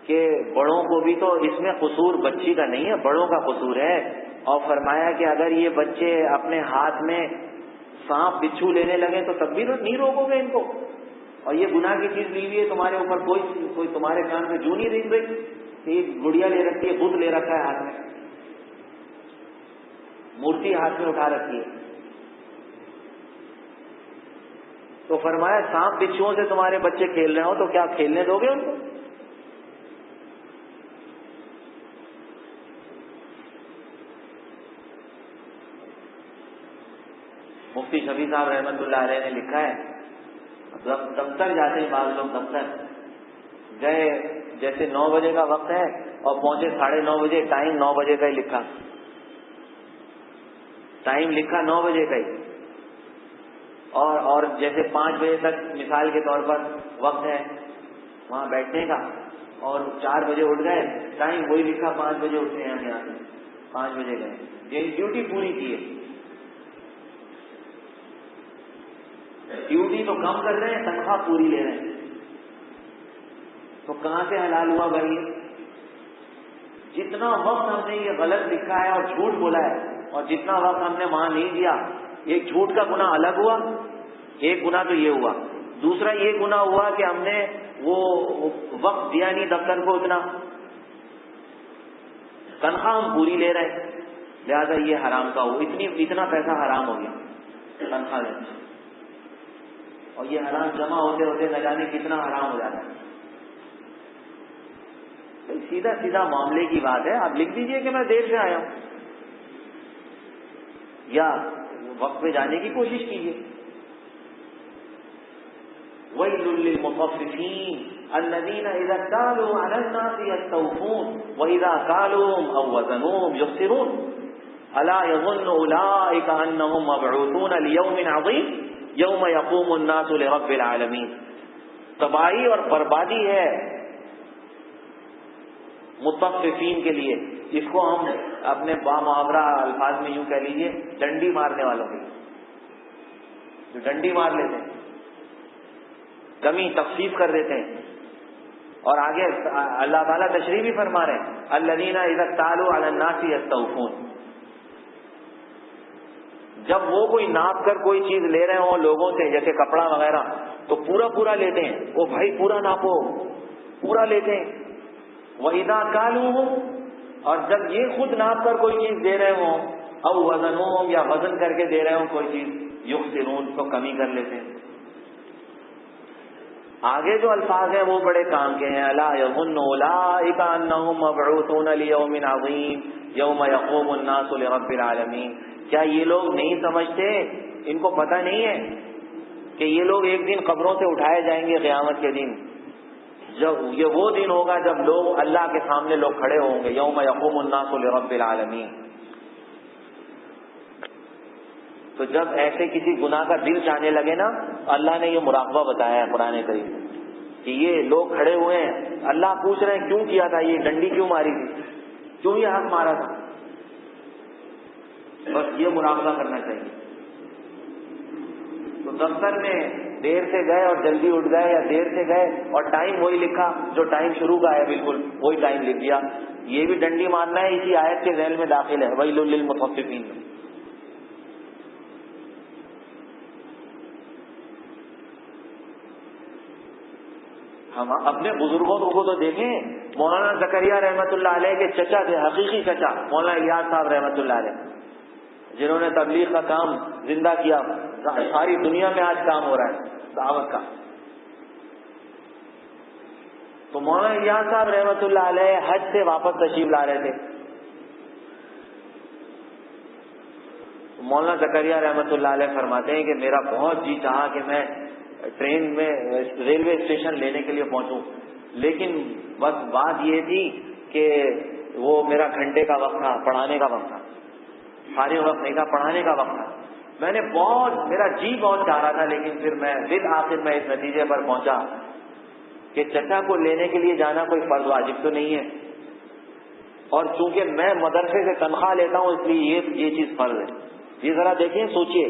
کہ بڑوں کو بھی تو اس میں قصور بچی کا نہیں ہے، بڑوں کا قصور ہے. اور فرمایا کہ اگر یہ بچے اپنے ہاتھ میں سانپ بچھو لینے لگے تو تب بھی نہیں روکو گے ان کو. اور یہ گناہ کی چیز لی ہوئی ہے تمہارے اوپر، کوئی تمہارے کان میں جو نہیں رہی گئی کہ یہ گڑیا لے رکھی ہے، بت لے رکھا ہے ہاتھ میں، مورتی ہاتھ میں اٹھا رکھی ہے. تو فرمایا سانپ بچھوؤں سے تمہارے بچے کھیل رہے ہو تو کیا کھیلنے دو گے ان کو؟ مفتی شفیع صاحب رحمۃ اللہ علیہ نے لکھا ہے، دفتر جاتے ہیں بعض لوگ، دفتر گئے جیسے 9 بجے کا وقت ہے اور پہنچے 9:30 بجے، ٹائم 9 بجے کا ہی لکھا، ٹائم لکھا 9 بجے کا ہی، اور جیسے 5 بجے تک مثال کے طور پر وقت ہے وہاں بیٹھنے کا، اور 4 بجے اٹھ گئے، ٹائم وہی لکھا 5 بجے اٹھے ہیں ہم یہاں سے، 5 بجے گئے، یہ ڈیوٹی پوری کی ہے. ڈیوٹی تو کم کر رہے ہیں، تنخواہ پوری لے رہے ہیں، تو کہاں سے حلال ہوا بھائی؟ جتنا وقت ہم نے یہ غلط لکھا ہے اور جھوٹ بولا ہے، اور جتنا وقت ہم نے وہاں نہیں دیا، ایک جھوٹ کا گناہ الگ ہوا، ایک گناہ تو یہ ہوا، دوسرا یہ گناہ ہوا کہ ہم نے وہ وقت دیا نہیں دفتر کو، اتنا تنخواہ ہم پوری لے رہے ہیں، لہذا یہ حرام کا ہو، اتنا پیسہ حرام ہو گیا تنخواہ میں، اور یہ حرام جمع ہوتے ہوتے نہ جانے کتنا حرام ہو جاتا ہے. سیدھا سیدھا معاملے کی بات ہے، آپ لکھ دیجئے کہ میں دیر سے آیا ہوں، یا وقت پہ جانے کی کوشش کیجیے. وَيْلٌ لِّلْمُطَفِّفِينَ الَّذِينَ إِذَا اكْتَالُوا عَلَى النَّاسِ يَسْتَوْفُونَ وَإِذَا كَالُوهُمْ أَو وَّزَنُوهُمْ يُخْسِرُونَ أَلَا يَظُنُّ أُولَٰئِكَ أَنَّهُمْ مَبْعُوثُونَ لِيَوْمٍ عَظِيمٍ یوم یقوم الناس لرب العالمین. تباہی اور بربادی ہے مطففین کے لیے، اس کو ہم اپنے بامحاورہ الفاظ میں یوں کہہ لیجئے ڈنڈی مارنے والوں کے لیے، جو ڈنڈی مار لیتے ہیں، کمی تخفیف کر دیتے ہیں. اور آگے اللہ تعالیٰ تشریح بھی فرما رہے ہیں الذین اذا اکتالوا علی الناس یستوفون، جب وہ کوئی ناپ کر کوئی چیز لے رہے ہوں لوگوں سے، جیسے کپڑا وغیرہ، تو پورا لیتے ہیں، وہ بھائی پورا ناپو، پورا لیتے ہیں. وَإِذَا كَالُوهُمْ، اور جب یہ خود ناپ کر کوئی چیز دے رہے ہوں، او وزنوہم، یا وزن کر کے دے رہے ہوں کوئی چیز، یخسرون، تو کمی کر لیتے ہیں. آگے جو الفاظ ہیں وہ بڑے کام کے ہیں. الا یظن اولئک انہم مبعوثون لیوم عظیم یوم یقوم الناس لرب العالمین. کیا یہ لوگ نہیں سمجھتے، ان کو پتہ نہیں ہے کہ یہ لوگ ایک دن قبروں سے اٹھائے جائیں گے قیامت کے دن؟ جب یہ وہ دن ہوگا جب لوگ اللہ کے سامنے لوگ کھڑے ہوں گے، یوم یقوم الناس لرب العالمین. تو جب ایسے کسی گناہ کا دل چاہنے لگے نا، اللہ نے یہ مراقبہ بتایا ہے قرآن کریم میں کہ یہ لوگ کھڑے ہوئے ہیں، اللہ پوچھ رہے ہیں کیوں کیا تھا، یہ ڈنڈی کیوں ماری تھی، کیوں یہ حق مارا تھا. بس یہ مراقبہ کرنا چاہیے. تو دفتر میں دیر سے گئے اور جلدی اٹھ گئے، یا دیر سے گئے اور ٹائم وہی لکھا جو ٹائم شروع کا ہے، بالکل وہی ٹائم لکھ دیا، یہ بھی ڈنڈی مارنا ہے، اسی آیت کے ذیل میں داخل ہے ویل للمطففین. ہم اپنے بزرگوں کو تو دیکھیں. مولانا زکریا رحمت اللہ علیہ کے چچا تھے, حقیقی چچا, مولانا الیاس صاحب رحمت اللہ علیہ, جنہوں نے تبلیغ کا کام زندہ کیا. ساری دنیا میں آج کام ہو رہا ہے دعوت کا. تو مولانا الیاس صاحب رحمت اللہ علیہ حج سے واپس تشریف لا رہے تھے. مولانا زکریا رحمت اللہ علیہ فرماتے ہیں کہ میرا بہت جی چاہا کہ میں ٹرین میں ریلوے اسٹیشن لینے کے لیے پہنچوں, لیکن بس بات یہ تھی کہ وہ میرا گھنٹے کا وقت تھا, پڑھانے کا وقت تھا, سارے وقت نہیں تھا, پڑھانے کا وقت تھا. میں نے میرا جی بہت چاہ رہا تھا, لیکن پھر میں بالآخر میں اس نتیجے پر پہنچا کہ چچا کو لینے کے لیے جانا کوئی فرض واجب تو نہیں ہے, اور چونکہ میں مدرسے سے تنخواہ لیتا ہوں اس لیے یہ چیز فرض ہے. یہ ذرا دیکھیں, سوچئے,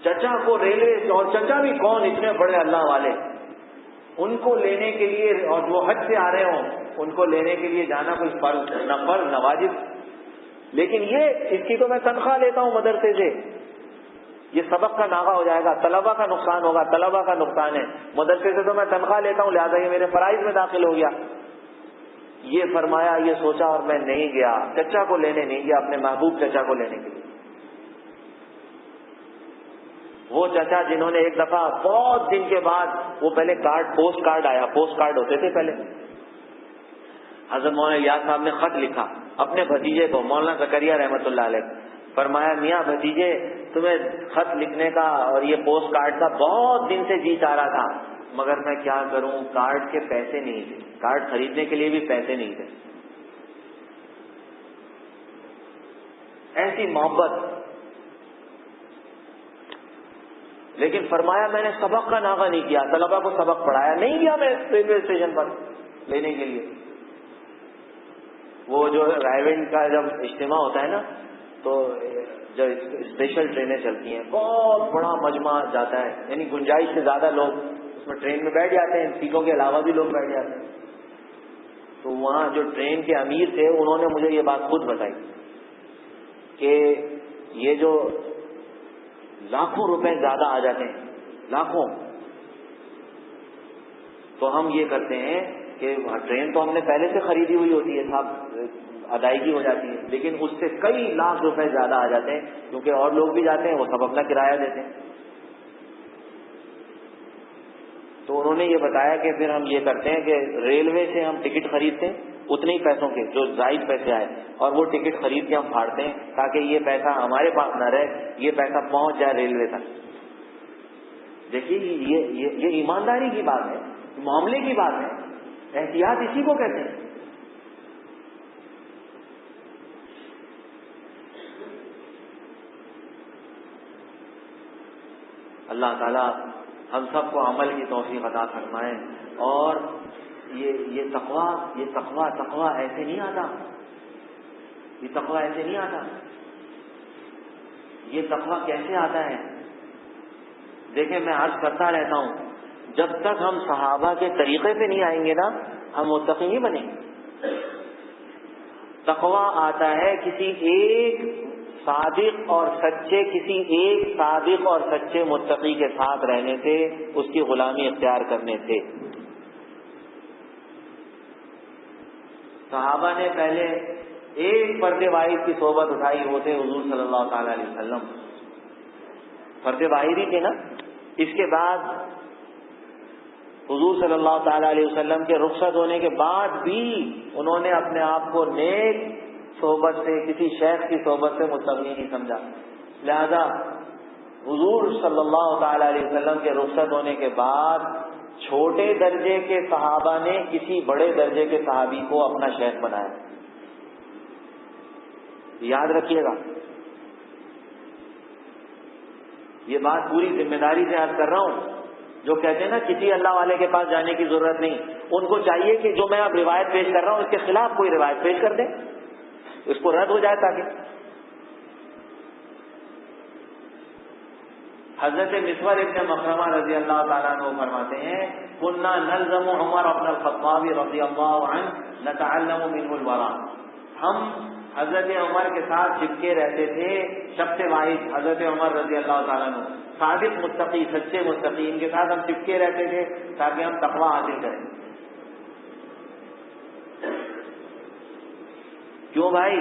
چچا کو ریلوے, اور چچا بھی کون, اتنے بڑے اللہ والے, ان کو لینے کے لیے, اور وہ حج سے آ رہے ہوں, ان کو لینے کے لیے جانا کوئی فرض نہ واجب. لیکن اس کی تو میں تنخواہ لیتا ہوں مدرسے سے, یہ سبق کا ناغہ ہو جائے گا, طلبہ کا نقصان ہوگا, طلبہ کا نقصان ہے. مدرسے سے تو میں تنخواہ لیتا ہوں, لہٰذا یہ میرے فرائض میں داخل ہو گیا. یہ فرمایا, یہ سوچا, اور میں نہیں گیا, چچا کو لینے نہیں گیا, اپنے محبوب چچا کو لینے کے لیے. وہ چچا جنہوں نے ایک دفعہ بہت دن کے بعد, وہ پہلے پوسٹ کارڈ آیا, پوسٹ کارڈ ہوتے تھے پہلے, حضرت مولانا الیاس صاحب نے خط لکھا اپنے بھتیجے کو, مولانا زکریا رحمت اللہ علیہ, فرمایا میاں بھتیجے تمہیں خط لکھنے کا اور یہ پوسٹ کارڈ کا بہت دن سے جی چاہ رہا تھا, مگر میں کیا کروں, کارڈ کے پیسے نہیں تھے, کارڈ خریدنے کے لیے بھی پیسے نہیں تھے. ایسی محبت. لیکن فرمایا میں نے سبق کا ناغہ نہیں کیا, طلبہ کو سبق پڑھایا نہیں گیا میں ریلوے اسٹیشن پر لینے کے لیے. وہ جو رائیونڈ کا جب اجتماع ہوتا ہے نا, تو جب اسپیشل ٹرینیں چلتی ہیں, بہت بڑا مجمع جاتا ہے, یعنی گنجائش سے زیادہ لوگ اس میں ٹرین میں بیٹھ جاتے ہیں, سیٹوں کے علاوہ بھی لوگ بیٹھ جاتے ہیں. تو وہاں جو ٹرین کے امیر تھے انہوں نے مجھے یہ بات خود بتائی کہ یہ جو لاکھوں روپے زیادہ آ جاتے ہیں, لاکھوں, تو ہم یہ کرتے ہیں کہ ٹرین تو ہم نے پہلے سے خریدی ہوئی ہوتی ہے صاحب, ادائیگی ہو جاتی ہے, لیکن اس سے کئی لاکھ روپے زیادہ آ جاتے ہیں, کیونکہ اور لوگ بھی جاتے ہیں, وہ سب اپنا کرایہ دیتے ہیں. تو انہوں نے یہ بتایا کہ پھر ہم یہ کرتے ہیں کہ ریلوے سے ہم ٹکٹ خریدتے ہیں اتنے ہی پیسوں کے جو زائد پیسے آئے, اور وہ ٹکٹ خرید کے ہم پھاڑتے ہیں تاکہ یہ پیسہ ہمارے پاس نہ رہے, یہ پیسہ پہنچ جائے ریلوے تک. دیکھیے یہ ایمانداری کی بات ہے, معاملے کی بات ہے, احتیاط اسی کو کہتے ہیں. اللہ تعالیٰ ہم سب کو عمل کی توفیق عطا فرمائے. اور یہ تقویٰ ایسے نہیں آتا, یہ تقویٰ ایسے نہیں آتا. یہ تقویٰ کیسے آتا ہے؟ دیکھیں میں عرض کرتا رہتا ہوں, جب تک ہم صحابہ کے طریقے پہ نہیں آئیں گے نا, ہم متقی نہیں بنیں گے. تقویٰ آتا ہے کسی ایک صادق اور سچے متقی کے ساتھ رہنے سے, اس کی غلامی اختیار کرنے سے. صحابہ نے پہلے ایک فرد واحد کی صحبت اٹھائی, ہوتے حضور صلی اللہ تعالی علیہ وسلم, فرد واحد ہی تھے نا. اس کے بعد حضور صلی اللہ تعالی علیہ وسلم کے رخصت ہونے کے بعد بھی انہوں نے اپنے آپ کو نیک صحبت سے, کسی شیخ کی صحبت سے مستغنی نہیں سمجھا. لہذا حضور صلی اللہ تعالی علیہ وسلم کے رخصت ہونے کے بعد چھوٹے درجے کے صحابہ نے کسی بڑے درجے کے صحابی کو اپنا شیخ بنایا. یاد رکھیے گا, یہ بات پوری ذمہ داری سے عرض کر رہا ہوں. جو کہتے ہیں نا کسی اللہ والے کے پاس جانے کی ضرورت نہیں, ان کو چاہیے کہ جو میں اب روایت پیش کر رہا ہوں اس کے خلاف کوئی روایت پیش کر دیں, اس کو رد ہو جائے. تاکہ حضرت مسور ابن مخرمہ رضی اللہ تعالیٰ عنہ فرماتے ہیں, كنا نلزم عمر بن الخطاب رضی اللہ عنہ نتعلم منه الورع. ہم حضرت عمر کے ساتھ چپکے رہتے تھے شب سے واحد حضرت عمر رضی اللہ تعالیٰ عنہ، صادق متقی، سچے متقی، ان کے ساتھ ہم چپکے رہتے تھے تاکہ ہم تقویٰ حاصل کریں. کیوں بھائی؟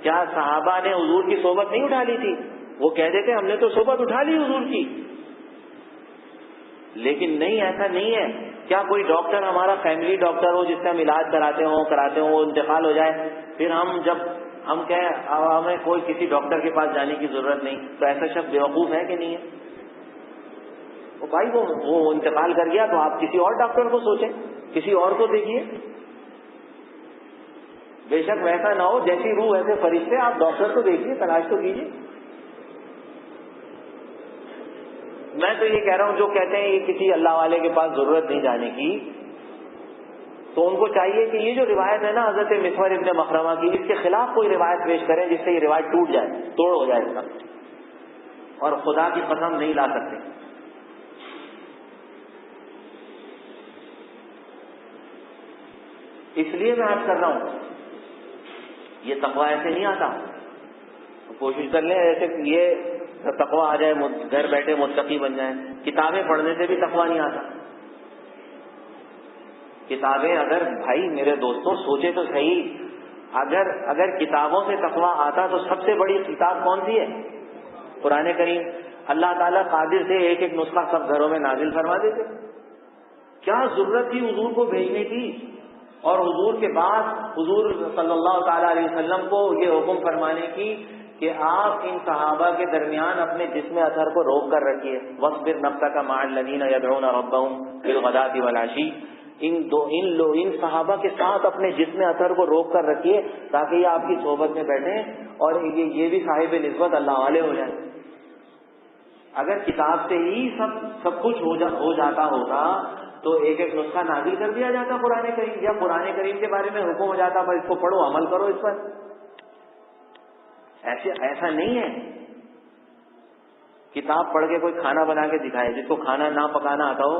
کیا صحابہ نے حضور کی صحبت نہیں اٹھا لی تھی؟ وہ کہتے تھے ہم نے تو صحبت اٹھا لی حضور کی. لیکن نہیں، ایسا نہیں ہے. کیا کوئی ڈاکٹر ہمارا فیملی ڈاکٹر ہو جس سے ہم علاج کراتے ہوں وہ انتقال ہو جائے، پھر ہم کہیں ہمیں کوئی کسی ڈاکٹر کے پاس جانے کی ضرورت نہیں، تو ایسا شخص بیوقوف ہے کہ نہیں ہے؟ وہ بھائی وہ انتقال کر گیا تو آپ کسی اور ڈاکٹر کو سوچیں، کسی اور کو دیکھیے. بے شک ویسا نہ ہو، جیسی روح ایسے فرشتے، آپ ڈاکٹر کو دیکھیے، تلاش تو کیجیے. میں تو یہ کہہ رہا ہوں جو کہتے ہیں یہ کسی اللہ والے کے پاس ضرورت نہیں جانے کی، تو ان کو چاہیے کہ یہ جو روایت ہے نا حضرت مسور ابن مخرمہ کی، اس کے خلاف کوئی روایت پیش کریں جس سے یہ روایت ٹوٹ جائے، توڑ ہو جائے اس کا، اور خدا کی قسم نہیں لا سکتے. اس لیے میں عرض کر رہا ہوں یہ تقویٰ ایسے نہیں آتا. کوشش کر لیں ایسے یہ تقویٰ آ جائے، گھر بیٹھے متقی بن جائیں. کتابیں پڑھنے سے بھی تقویٰ نہیں آتا. کتابیں اگر، بھائی میرے دوستوں سوچے تو صحیح، اگر کتابوں سے تقویٰ آتا تو سب سے بڑی کتاب کون سی ہے؟ قرآن کریم. اللہ تعالیٰ قادر سے ایک ایک نسخہ سب گھروں میں نازل فرما دیتے. کیا ضرورت تھی حضور کو بھیجنے کی؟ اور حضور کے بعد حضور صلی اللہ تعالیٰ علیہ وسلم کو یہ حکم فرمانے کی کہ آپ ان صحابہ کے درمیان اپنے جسم اثر کو روک کر رکھیے. وَاصْبِرْ نَفْسَكَ مَعَ الَّذِينَ يَدْعُونَ رَبَّهُمْ بِالْغَدَاةِ وَالْعَشِيِّ. ان صحابہ کے ساتھ اپنے جسم اثر کو روک کر رکھیے تاکہ یہ آپ کی صحبت میں بیٹھیں اور یہ بھی صاحب نسبت اللہ والے ہو جائیں. اگر کتاب سے ہی سب کچھ ہو جاتا ہوتا تو ایک ایک نسخہ نازل کر دیا جاتا قرآن کریم، یا قرآن کریم کے بارے میں حکم ہو جاتا بھائی اس کو پڑھو، عمل کرو اس پر. ایسا نہیں ہے. کتاب پڑھ کے کوئی کھانا بنا کے دکھائے، جس کو کھانا نہ پکانا آتا ہو،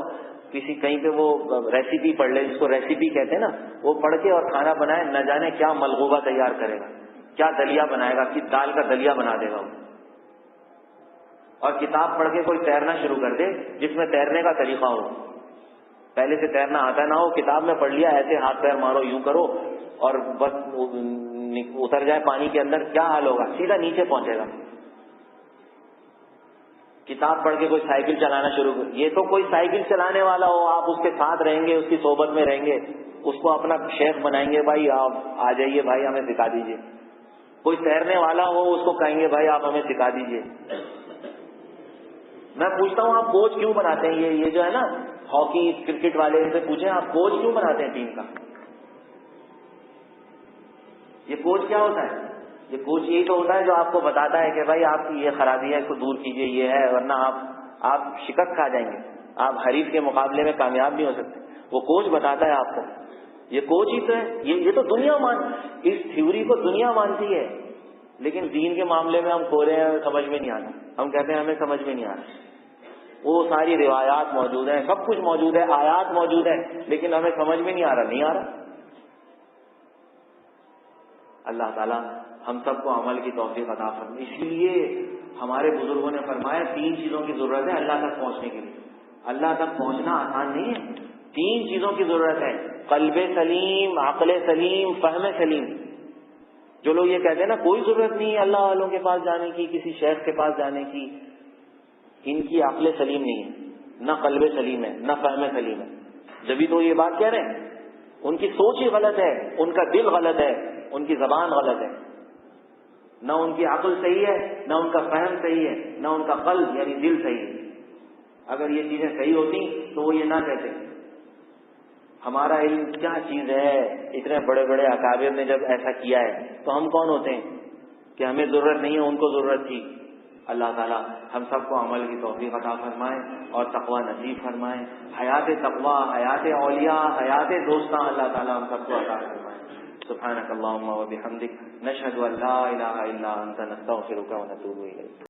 کہیں پہ وہ ریسیپی پڑھ لے، جس کو ریسیپی کہتے ہیں نا، وہ پڑھ کے اور کھانا بنائے، نہ جانے کیا ملغوبہ تیار کرے گا، کیا دلیا بنائے گا، کس دال کا دلیا بنا دے گا وہ. اور کتاب پڑھ کے کوئی تیرنا شروع کر دے جس میں تیرنے کا طریقہ ہو، پہلے سے تیرنا آتا نہ ہو، کتاب میں پڑھ لیا ایسے ہاتھ پیر مارو، یوں کرو اور بس اتر جائے پانی کے اندر، کیا حال ہوگا؟ سیدھا نیچے پہنچے گا. کتاب پڑھ کے کوئی سائیکل چلانا شروع کر، یہ تو کوئی سائیکل چلانے والا ہو، آپ اس کے ساتھ رہیں گے، اس کی صحبت میں رہیں گے، اس کو اپنا شیخ بنائیں گے، بھائی آپ آ جائیے، بھائی ہمیں سکھا دیجیے. کوئی تیرنے والا ہو، اس کو کہیں گے بھائی آپ ہمیں سکھا دیجیے. میں پوچھتا ہوں آپ کوچ کیوں بناتے ہیں؟ یہ جو ہے نا ہاکی کرکٹ والے، ان سے پوچھیں آپ کوچ کیوں بناتے ہیں ٹیم کا؟ یہ کوچ کیا ہوتا ہے؟ یہ کوچ یہی تو ہوتا ہے جو آپ کو بتاتا ہے کہ بھائی آپ کی یہ خرابی ہے، اس کو دور کیجیے، یہ ہے، ورنہ آپ شکست کھا جائیں گے، آپ حریف کے مقابلے میں کامیاب نہیں ہو سکتے. وہ کوچ بتاتا ہے آپ کو. یہ کوچ ہی تو ہے. یہ تو دنیا اس تھیوری کو دنیا مانتی ہے، لیکن دین کے معاملے میں ہم کھولے ہیں، سمجھ میں نہیں آتا. ہم کہتے ہیں ہمیں سمجھ میں نہیں آ رہا. وہ ساری روایات موجود ہیں، سب کچھ موجود ہے، آیات موجود ہیں، لیکن ہمیں سمجھ میں نہیں آ رہا. اللہ تعالیٰ ہم سب کو عمل کی توفیق عطا فرمائے. اس لیے ہمارے بزرگوں نے فرمایا 3 چیزوں کی ضرورت ہے اللہ تک پہنچنے کے لیے. اللہ تک پہنچنا آسان نہیں ہے. 3 چیزوں کی ضرورت ہے: قلب سلیم، عقل سلیم، فہم سلیم. جو لوگ یہ کہتے ہیں نا کوئی ضرورت نہیں ہے اللہ والوں کے پاس جانے کی، کسی شیخ کے پاس جانے کی، ان کی عقل سلیم نہیں ہے، نہ قلب سلیم ہے، نہ فہم سلیم ہے. جبھی تو یہ بات کہہ رہے ہیں. ان کی سوچ ہی غلط ہے، ان کا دل غلط ہے، ان کی زبان غلط ہے. نہ ان کی عقل صحیح ہے، نہ ان کا فہم صحیح ہے، نہ ان کا قلب یعنی دل صحیح ہے. اگر یہ چیزیں صحیح ہوتی تو وہ یہ نہ کہتے. ہمارا علم کیا چیز ہے؟ اتنے بڑے بڑے اکابر نے جب ایسا کیا ہے تو ہم کون ہوتے ہیں کہ ہمیں ضرورت نہیں ہے، ان کو ضرورت تھی. اللہ تعالیٰ ہم سب کو عمل کی توفیق عطا فرمائے اور تقویٰ نصیب فرمائے. حیات تقویٰ، حیات اولیاء، حیات دوستاں اللہ تعالیٰ ہم سب کو عطا فرمائے. سبحانک اللہم و بحمدک، نشہد ان لا الہ الا انت، نستغفرک و نتوب الیک.